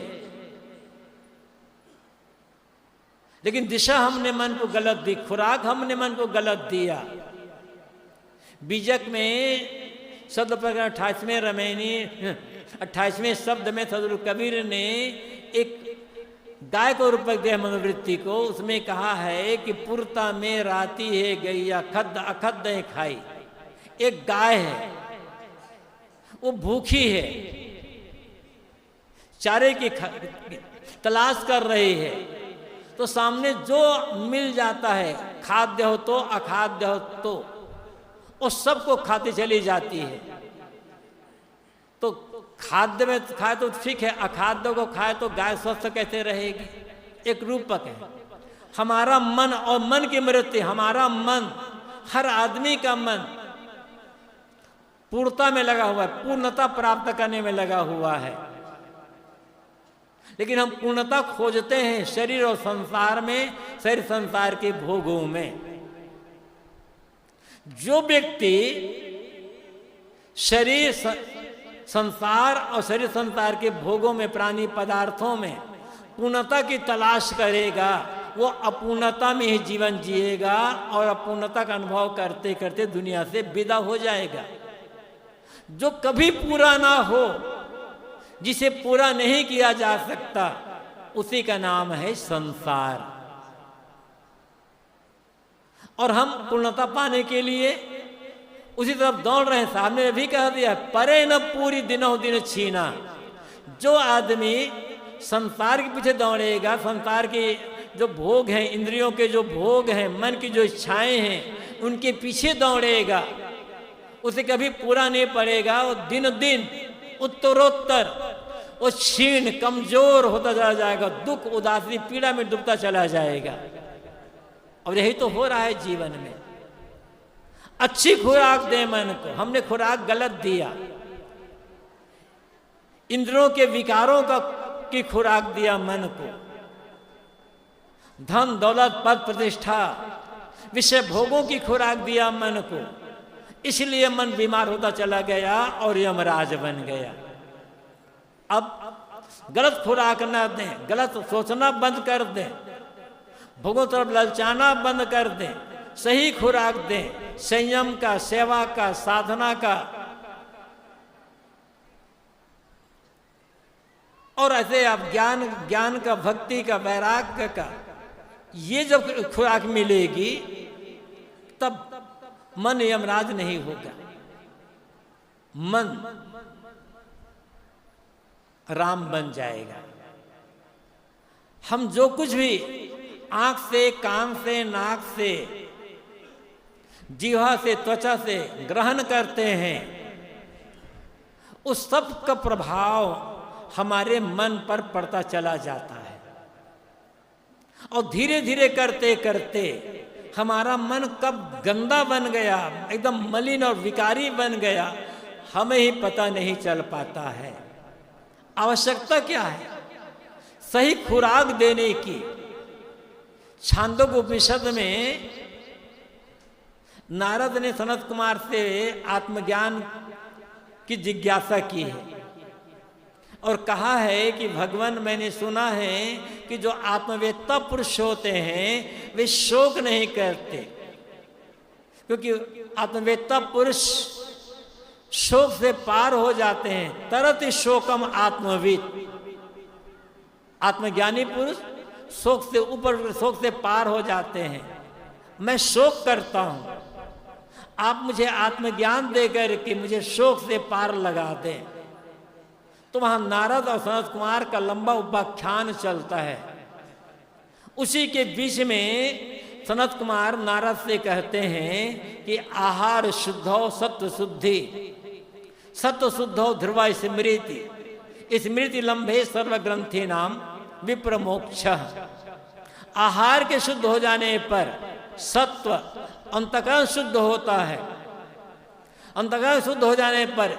लेकिन दिशा हमने मन को गलत दी, खुराक हमने मन को गलत दिया। बीजक में शब्द प्रकरण 28वें रमैनी 28वें शब्द में सदगुरु कबीर ने एक गाय को रूपक दिया मनोवृत्ति को। उसमें कहा है कि पुरता में राती है गैया, खद्द अखद्द खाई। एक गाय है, वो भूखी है, चारे की तलाश कर रही है, तो सामने जो मिल जाता है, खाद्य हो तो अखाद्य हो तो, वो सबको खाती चली जाती है। तो खाद्य में खाए तो ठीक है, अखाद्य को खाए तो गाय स्वस्थ कैसे रहेगी? एक रूपक है हमारा मन और मन की मृत्यु। हमारा मन, हर आदमी का मन पूर्णता में लगा हुआ है, पूर्णता प्राप्त करने में लगा हुआ है, लेकिन हम पूर्णता खोजते हैं शरीर और संसार में, शरीर संसार के भोगों में। जो व्यक्ति शरीर संसार और शरीर संसार के भोगों में, प्राणी पदार्थों में पूर्णता की तलाश करेगा वो अपूर्णता में ही जीवन जिएगा और अपूर्णता का अनुभव करते करते दुनिया से विदा हो जाएगा। जो कभी पूरा ना हो, जिसे पूरा नहीं किया जा सकता, उसी का नाम है संसार। और हम पूर्णता पाने के लिए उसी तरफ दौड़ रहे हैं। साहब ने भी कह दिया, परे न पूरी दिनों दिन छीना। जो आदमी संसार के पीछे दौड़ेगा, संसार के जो भोग हैं, इंद्रियों के जो भोग हैं, मन की जो इच्छाएं हैं, उनके पीछे दौड़ेगा, उसे कभी पूरा नहीं पड़ेगा। वो दिन दिन उत्तरोत्तर वो क्षीण कमजोर होता चला जाएगा, दुख उदासी पीड़ा में डूबता चला जाएगा। और यही तो हो रहा है जीवन में। अच्छी खुराक दे मन को, हमने खुराक गलत दिया। इंद्रियों के विकारों की खुराक दिया मन को। धन दौलत पद प्रतिष्ठा विषय भोगों की खुराक दिया मन को, इसलिए मन बीमार होता चला गया और यमराज बन गया। अब गलत खुराक ना दें, गलत सोचना बंद कर दें, भोगों तरफ ललचाना बंद कर दें, सही खुराक दें, संयम का, सेवा का, साधना का। और ऐसे आप ज्ञान का, भक्ति का, वैराग्य का, ये जब खुराक मिलेगी तब मन यमराज नहीं होगा, मन राम बन जाएगा। हम जो कुछ भी आंख से, कान से, नाक से, जीवा से, त्वचा से ग्रहण करते हैं, उस सब का प्रभाव हमारे मन पर पड़ता चला जाता है। और धीरे धीरे करते करते हमारा मन कब गंदा बन गया, एकदम मलिन और विकारी बन गया, हमें ही पता नहीं चल पाता है। आवश्यकता क्या है? सही खुराक देने की। छांदोग्य उपनिषद में नारद ने सनत कुमार से आत्मज्ञान की जिज्ञासा की है और कहा है कि भगवान, मैंने सुना है कि जो आत्मवेत्ता पुरुष होते हैं वे शोक नहीं करते, क्योंकि आत्मवेत्ता पुरुष शोक से पार हो जाते हैं। तरत शोकम आत्मविद। आत्मज्ञानी पुरुष शोक से ऊपर, शोक से पार हो जाते हैं। मैं शोक करता हूं, आप मुझे आत्मज्ञान देकर के मुझे शोक से पार लगा दें। तो वहां नारद और सनत कुमार का लंबा उपाख्यान चलता है। उसी के बीच में सनत कुमार नारद से कहते हैं कि आहार शुद्धो सत्व शुद्धि, सत्व शुद्धो ध्रुवा स्मृति, स्मृति लंबे सर्वग्रंथि नाम विप्र मोक्ष। आहार के शुद्ध हो जाने पर सत्व अंतकरण शुद्ध होता है, अंतकरण शुद्ध हो जाने पर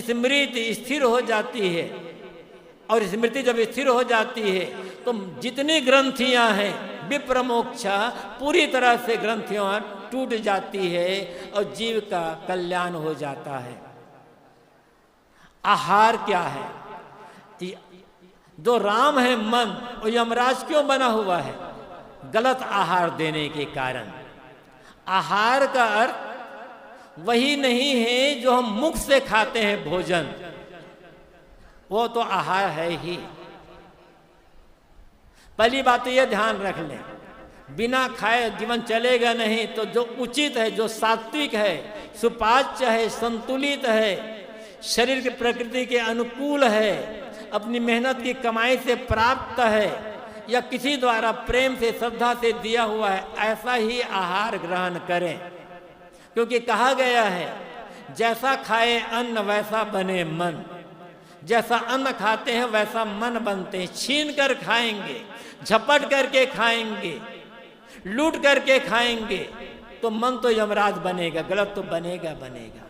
स्मृति स्थिर हो जाती है, और स्मृति जब स्थिर हो जाती है तो जितनी ग्रंथियां हैं विप्र मोक्ष, पूरी तरह से ग्रंथियां टूट जाती है और जीव का कल्याण हो जाता है। आहार क्या है? जो राम है मन, वो यमराज क्यों बना हुआ है? गलत आहार देने के कारण। आहार का अर्थ वही नहीं है जो हम मुख से खाते हैं भोजन, वो तो आहार है ही। पहली बात तो यह ध्यान रख लें, बिना खाए जीवन चलेगा नहीं। तो जो उचित है, जो सात्विक है, सुपाच्य है, संतुलित है, शरीर की प्रकृति के अनुकूल है, अपनी मेहनत की कमाई से प्राप्त है या किसी द्वारा प्रेम से, श्रद्धा से दिया हुआ है, ऐसा ही आहार ग्रहण करें। क्योंकि कहा गया है, जैसा खाए अन्न वैसा बने मन। जैसा अन्न खाते हैं वैसा मन बनते हैं। छीन कर खाएंगे, झपट करके खाएंगे, लूट करके खाएंगे तो मन तो यमराज बनेगा, गलत तो बनेगा बनेगा।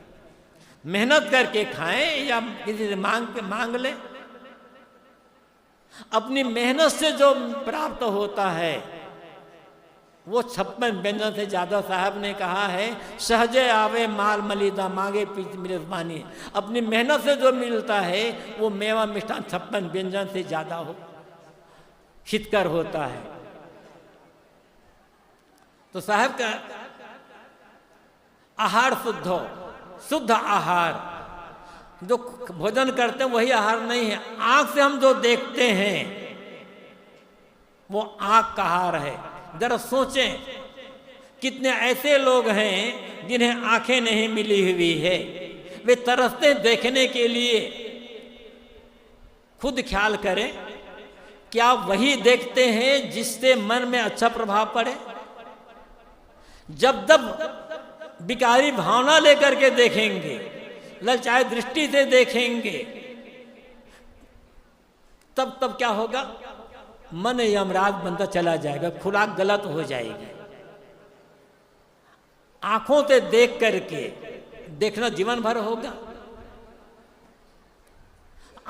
मेहनत करके खाएं या किसी से मांग ले। अपनी मेहनत से जो प्राप्त होता है वो 56 व्यंजन से ज्यादा। साहब ने कहा है, सहजे आवे माल मलिदा, मांगे पीछ मिले पानी। अपनी मेहनत से जो मिलता है वो मेवा मिष्ठान 56 व्यंजन से ज्यादा हो। हितकर होता है। तो साहब का आहार शुद्ध हो, शुद्ध आहार, जो भोजन करते हैं वही आहार नहीं है। आंख से हम जो देखते हैं वो आंख का आहार है। जरा सोचें, कितने ऐसे लोग हैं जिन्हें आंखें नहीं मिली हुई है, वे तरसते देखने के लिए। खुद ख्याल करें, क्या वही देखते हैं जिससे मन में अच्छा प्रभाव पड़े? जब जब विकारी भावना लेकर के देखेंगे, ललचाए दृष्टि से देखेंगे, तब तब क्या होगा? मन यमराज बनता चला जाएगा, खुराक गलत हो जाएगी। आंखों से देख करके देखना जीवन भर होगा।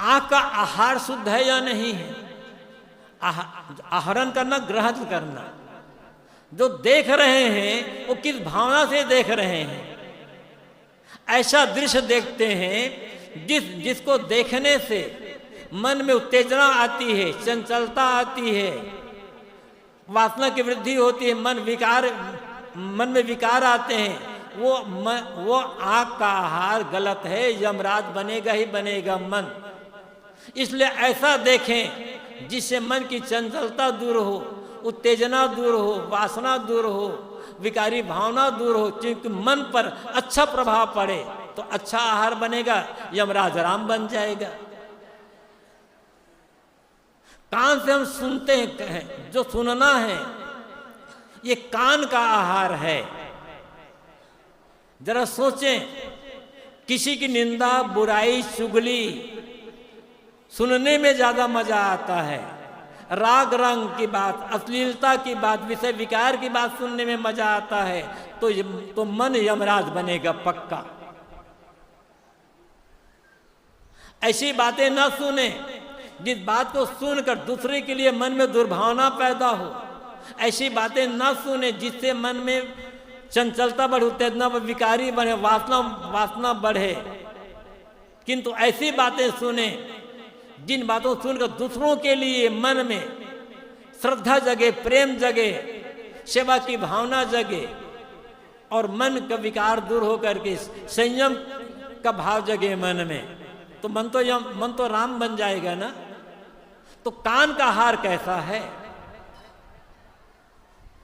आंख का आहार शुद्ध है या नहीं है? आहरण करना, ग्रहण करना। जो देख रहे हैं वो किस भावना से देख रहे हैं? ऐसा दृश्य देखते हैं जिसको देखने से मन में उत्तेजना आती है, चंचलता आती है, वासना की वृद्धि होती है, मन में विकार आते हैं। वो आंख का आहार गलत है, यमराज बनेगा ही बनेगा मन। इसलिए ऐसा देखें जिससे मन की चंचलता दूर हो, उत्तेजना दूर हो, वासना दूर हो, विकारी भावना दूर हो, क्योंकि मन पर अच्छा प्रभाव पड़े तो अच्छा आहार बनेगा, यमराज राम बन जाएगा। कान से हम सुनते हैं, जो सुनना है ये कान का आहार है। जरा सोचें, किसी की निंदा, बुराई, चुगली सुनने में ज्यादा मजा आता है। राग रंग की बात, अश्लीलता की बात, विषय विकार की बात सुनने में मजा आता है। तो मन यमराज बनेगा पक्का। ऐसी बातें न सुने जिस बात को सुनकर दूसरे के लिए मन में दुर्भावना पैदा हो। ऐसी बातें न सुने जिससे मन में चंचलता बढ़े, उत्तेजना विकारी बने, वासना बढ़े। किंतु ऐसी बातें सुने जिन बातों सुनकर दूसरों के लिए मन में श्रद्धा जगे, प्रेम जगे, सेवा की भावना जगे और मन का विकार दूर होकर के संयम का भाव जगे मन में, तो मन तो राम बन जाएगा ना। तो कान का आहार कैसा है?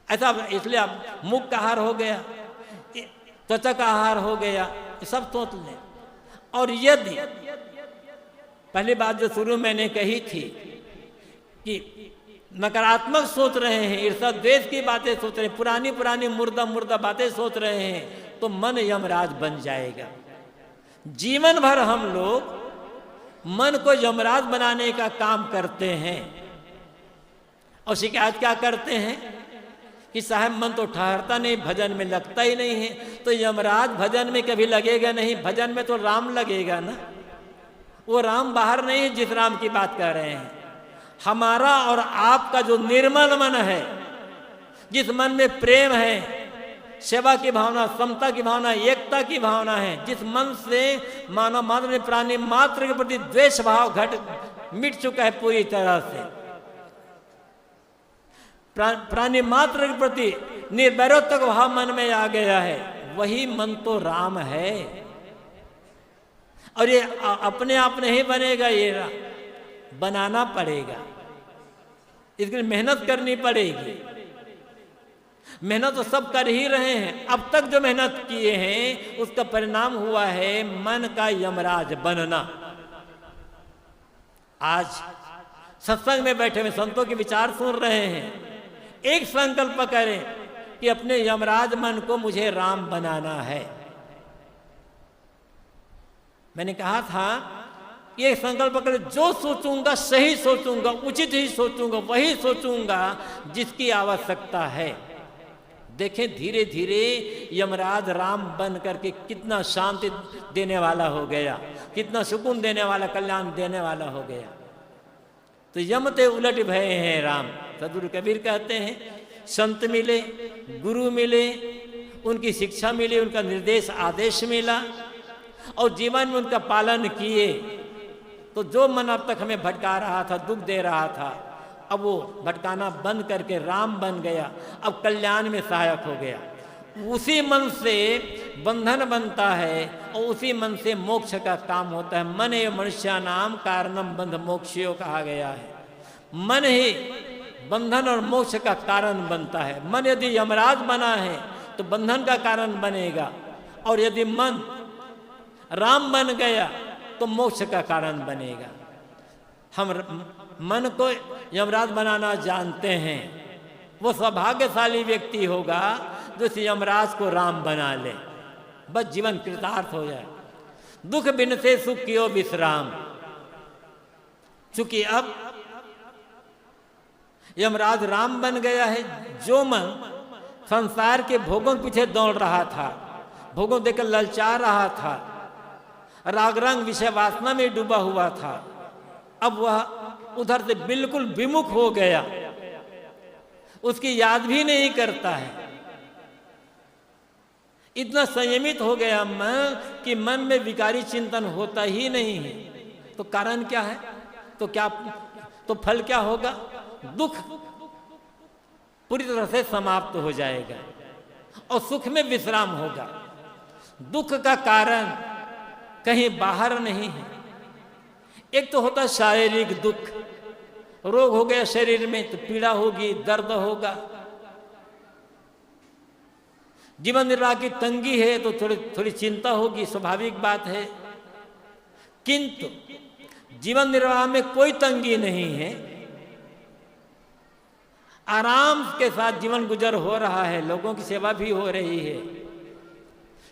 ऐसा, इसलिए अब मुख का आहार हो गया, त्वचा का आहार हो गया, ये सब सोच लें। और यदि पहली बात जो शुरू मैंने कही थी कि नकारात्मक सोच रहे हैं, ईर्ष्या द्वेष की बातें सोच रहे हैं, पुरानी मुर्दा बातें सोच रहे हैं, तो मन यमराज बन जाएगा। जीवन भर हम लोग मन को यमराज बनाने का काम करते हैं और शिकायत क्या करते हैं कि साहब मन तो ठहरता नहीं, भजन में लगता ही नहीं है। तो यमराज भजन में कभी लगेगा नहीं, भजन में तो राम लगेगा ना। वो राम बाहर नहीं है जिस राम की बात कर रहे हैं। हमारा और आपका जो निर्मल मन है, जिस मन में प्रेम है, सेवा की भावना, समता की भावना, एकता की भावना है, जिस मन से मानव मात्र में प्राणी मात्र के प्रति द्वेष भाव मिट चुका है पूरी तरह से, प्राणी मात्र के प्रति निर्वैरत्व भाव मन में आ गया है, वही मन तो राम है। और ये अपने आप नहीं बनेगा, ये बनाना पड़ेगा, इसके लिए मेहनत करनी पड़ेगी। मेहनत तो सब कर ही रहे हैं। अब तक जो मेहनत किए हैं उसका परिणाम हुआ है मन का यमराज बनना। आज सत्संग में बैठे हुए संतों के विचार सुन रहे हैं, एक संकल्प करें कि अपने यमराज मन को मुझे राम बनाना है। मैंने कहा था ये संकल्प करें, जो सोचूंगा सही सोचूंगा, उचित ही सोचूंगा, वही सोचूंगा जिसकी आवश्यकता है। देखें धीरे धीरे यमराज राम बन करके कितना शांति देने वाला हो गया, कितना सुकून देने वाला, कल्याण देने वाला हो गया। तो यमते उलट भये हैं राम। सदगुरु कबीर कहते हैं संत मिले, गुरु मिले, उनकी शिक्षा मिली, उनका निर्देश आदेश मिला और जीवन में उनका पालन किए, तो जो मन अब तक हमें भटका रहा था, दुख दे रहा था, अब वो भटकाना बंद करके राम बन गया, अब कल्याण में सहायक हो गया। उसी मन से बंधन बनता है और उसी मन से मोक्ष का काम होता है। मन एवं मनुष्य नाम कारणम बंध मोक्षयो कहा गया है। मन ही बंधन और मोक्ष का कारण बनता है। मन यदि यमराज बना है तो बंधन का कारण बनेगा, और यदि मन राम बन गया तो मोक्ष का कारण बनेगा। हम मन को यमराज बनाना जानते हैं, वो सौभाग्यशाली व्यक्ति होगा जो इस यमराज को राम बना ले, बस जीवन कृतार्थ हो जाए। दुख बिन से सुख कियो विश्राम। चूंकि अब यमराज राम बन गया है, जो मन संसार के भोगों के पीछे दौड़ रहा था, भोगों देकर ललचा रहा था, राग रंग विषय वासना में डूबा हुआ था, अब वह उधर से बिल्कुल विमुख हो गया, उसकी याद भी नहीं करता है। इतना संयमित हो गया मन कि मन में विकारी चिंतन होता ही नहीं है। तो कारण क्या है? तो फल क्या होगा? दुख पूरी तरह से समाप्त हो जाएगा और सुख में विश्राम होगा। दुख का कारण कहीं बाहर नहीं है। एक तो होता शारीरिक दुख, रोग हो गया शरीर में तो पीड़ा होगी, दर्द होगा। जीवन निर्वाह की तंगी है तो थोड़ी चिंता होगी, स्वाभाविक बात है। किंतु जीवन निर्वाह में कोई तंगी नहीं है, आराम के साथ जीवन गुजर हो रहा है, लोगों की सेवा भी हो रही है,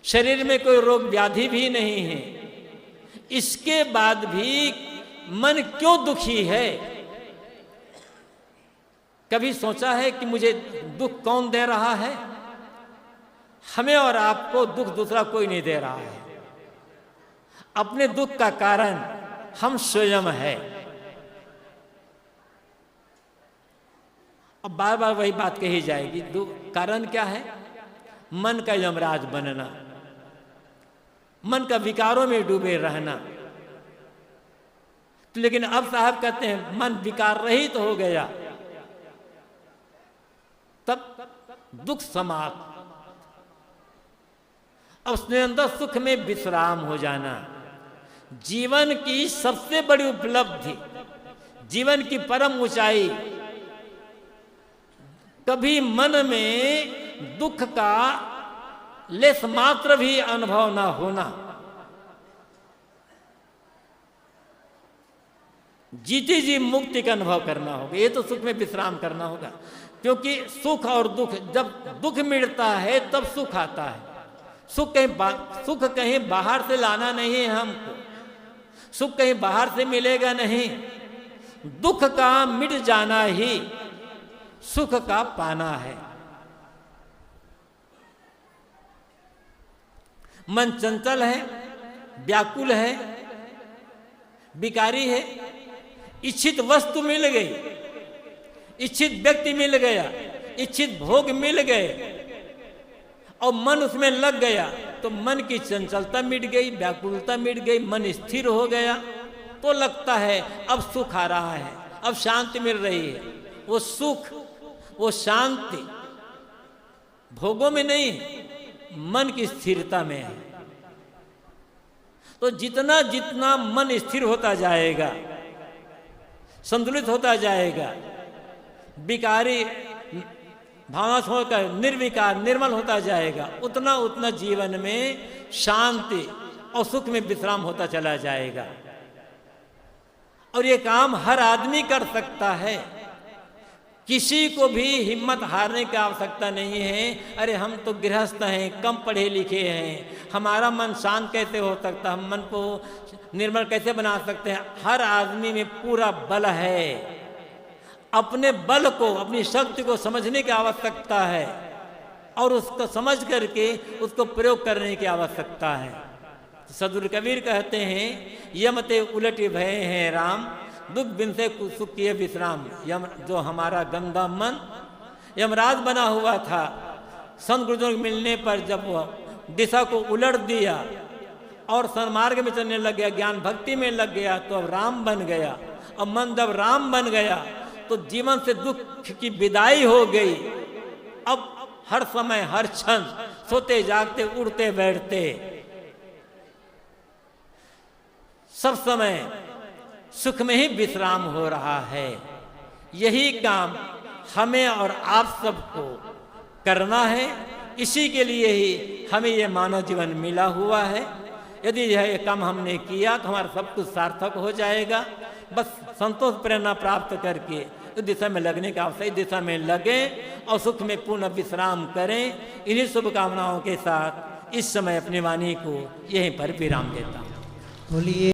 शरीर में कोई रोग व्याधि भी नहीं है। इसके बाद भी मन क्यों दुखी है? कभी सोचा है कि मुझे दुख कौन दे रहा है? हमें और आपको दुख दूसरा कोई नहीं दे रहा है। अपने दुख का कारण हम स्वयं है। अब बार बार वही बात कही जाएगी, कारण क्या है? मन का यमराज बनना, मन का विकारों में डूबे रहना। तो लेकिन अब साहब कहते हैं मन विकार रहित हो गया, तब दुख समाप्त, अब उसके अंदर सुख में विश्राम हो जाना। जीवन की सबसे बड़ी उपलब्धि, जीवन की परम ऊंचाई, कभी मन में दुख का लेस मात्र भी अनुभव ना होना। जीती जी मुक्ति का अनुभव करना होगा। ये तो सुख में विश्राम करना होगा, क्योंकि सुख और दुख, जब दुख मिलता है तब सुख आता है। सुख कहीं बाहर से लाना नहीं है हमको, सुख कहीं बाहर से मिलेगा नहीं। दुख का मिट जाना ही सुख का पाना है। मन चंचल है, व्याकुल है, विकारी है। इच्छित वस्तु मिल गई, इच्छित व्यक्ति मिल गया, इच्छित भोग मिल गए और मन उसमें लग गया, तो मन की चंचलता मिट गई, व्याकुलता मिट गई, मन स्थिर हो गया, तो लगता है अब सुख आ रहा है, अब शांति मिल रही है। वो सुख, वो शांति भोगों में नहीं, मन की स्थिरता में है। तो जितना जितना मन स्थिर होता जाएगा, संतुलित होता जाएगा, विकारी भावना होकर निर्विकार निर्मल होता जाएगा, उतना उतना जीवन में शांति और सुख में विश्राम होता चला जाएगा। और ये काम हर आदमी कर सकता है, किसी को भी हिम्मत हारने की आवश्यकता नहीं है। अरे हम तो गृहस्थ हैं, कम पढ़े लिखे हैं, हमारा मन शांत कैसे हो सकता, हम मन को निर्मल कैसे बना सकते हैं? हर आदमी में पूरा बल है। अपने बल को, अपनी शक्ति को समझने की आवश्यकता है और उसको समझ करके उसको प्रयोग करने की आवश्यकता है। सदगुरु कबीर कहते हैं, यमते उलट भय हैं राम, दुख बिन से सुख किए विश्राम। यम जो हमारा गंदा मन यमराज बना हुआ था, संत गुरुजनों के मिलने पर जब वह दिशा को उलट दिया और सन्मार्ग में चलने लग गया, ज्ञान भक्ति में लग गया, तो अब राम बन गया। अब मन जब राम बन गया तो जीवन से दुख की विदाई हो गई। अब हर समय हर क्षण सोते जागते उड़ते बैठते सब समय सुख में ही विश्राम हो रहा है। यही काम हमें और आप सबको करना है। इसी के लिए ही हमें ये मानव जीवन मिला हुआ है। यदि यह काम हमने किया तो हमारा सब कुछ सार्थक हो जाएगा। बस संतोष प्रेरणा प्राप्त करके इस दिशा में लगने का अवसर, इस दिशा में लगे और सुख में पूर्ण विश्राम करें। इन्हीं शुभकामनाओं के साथ इस समय अपनी वाणी को यहीं पर विराम देता हूँ। बोलिए।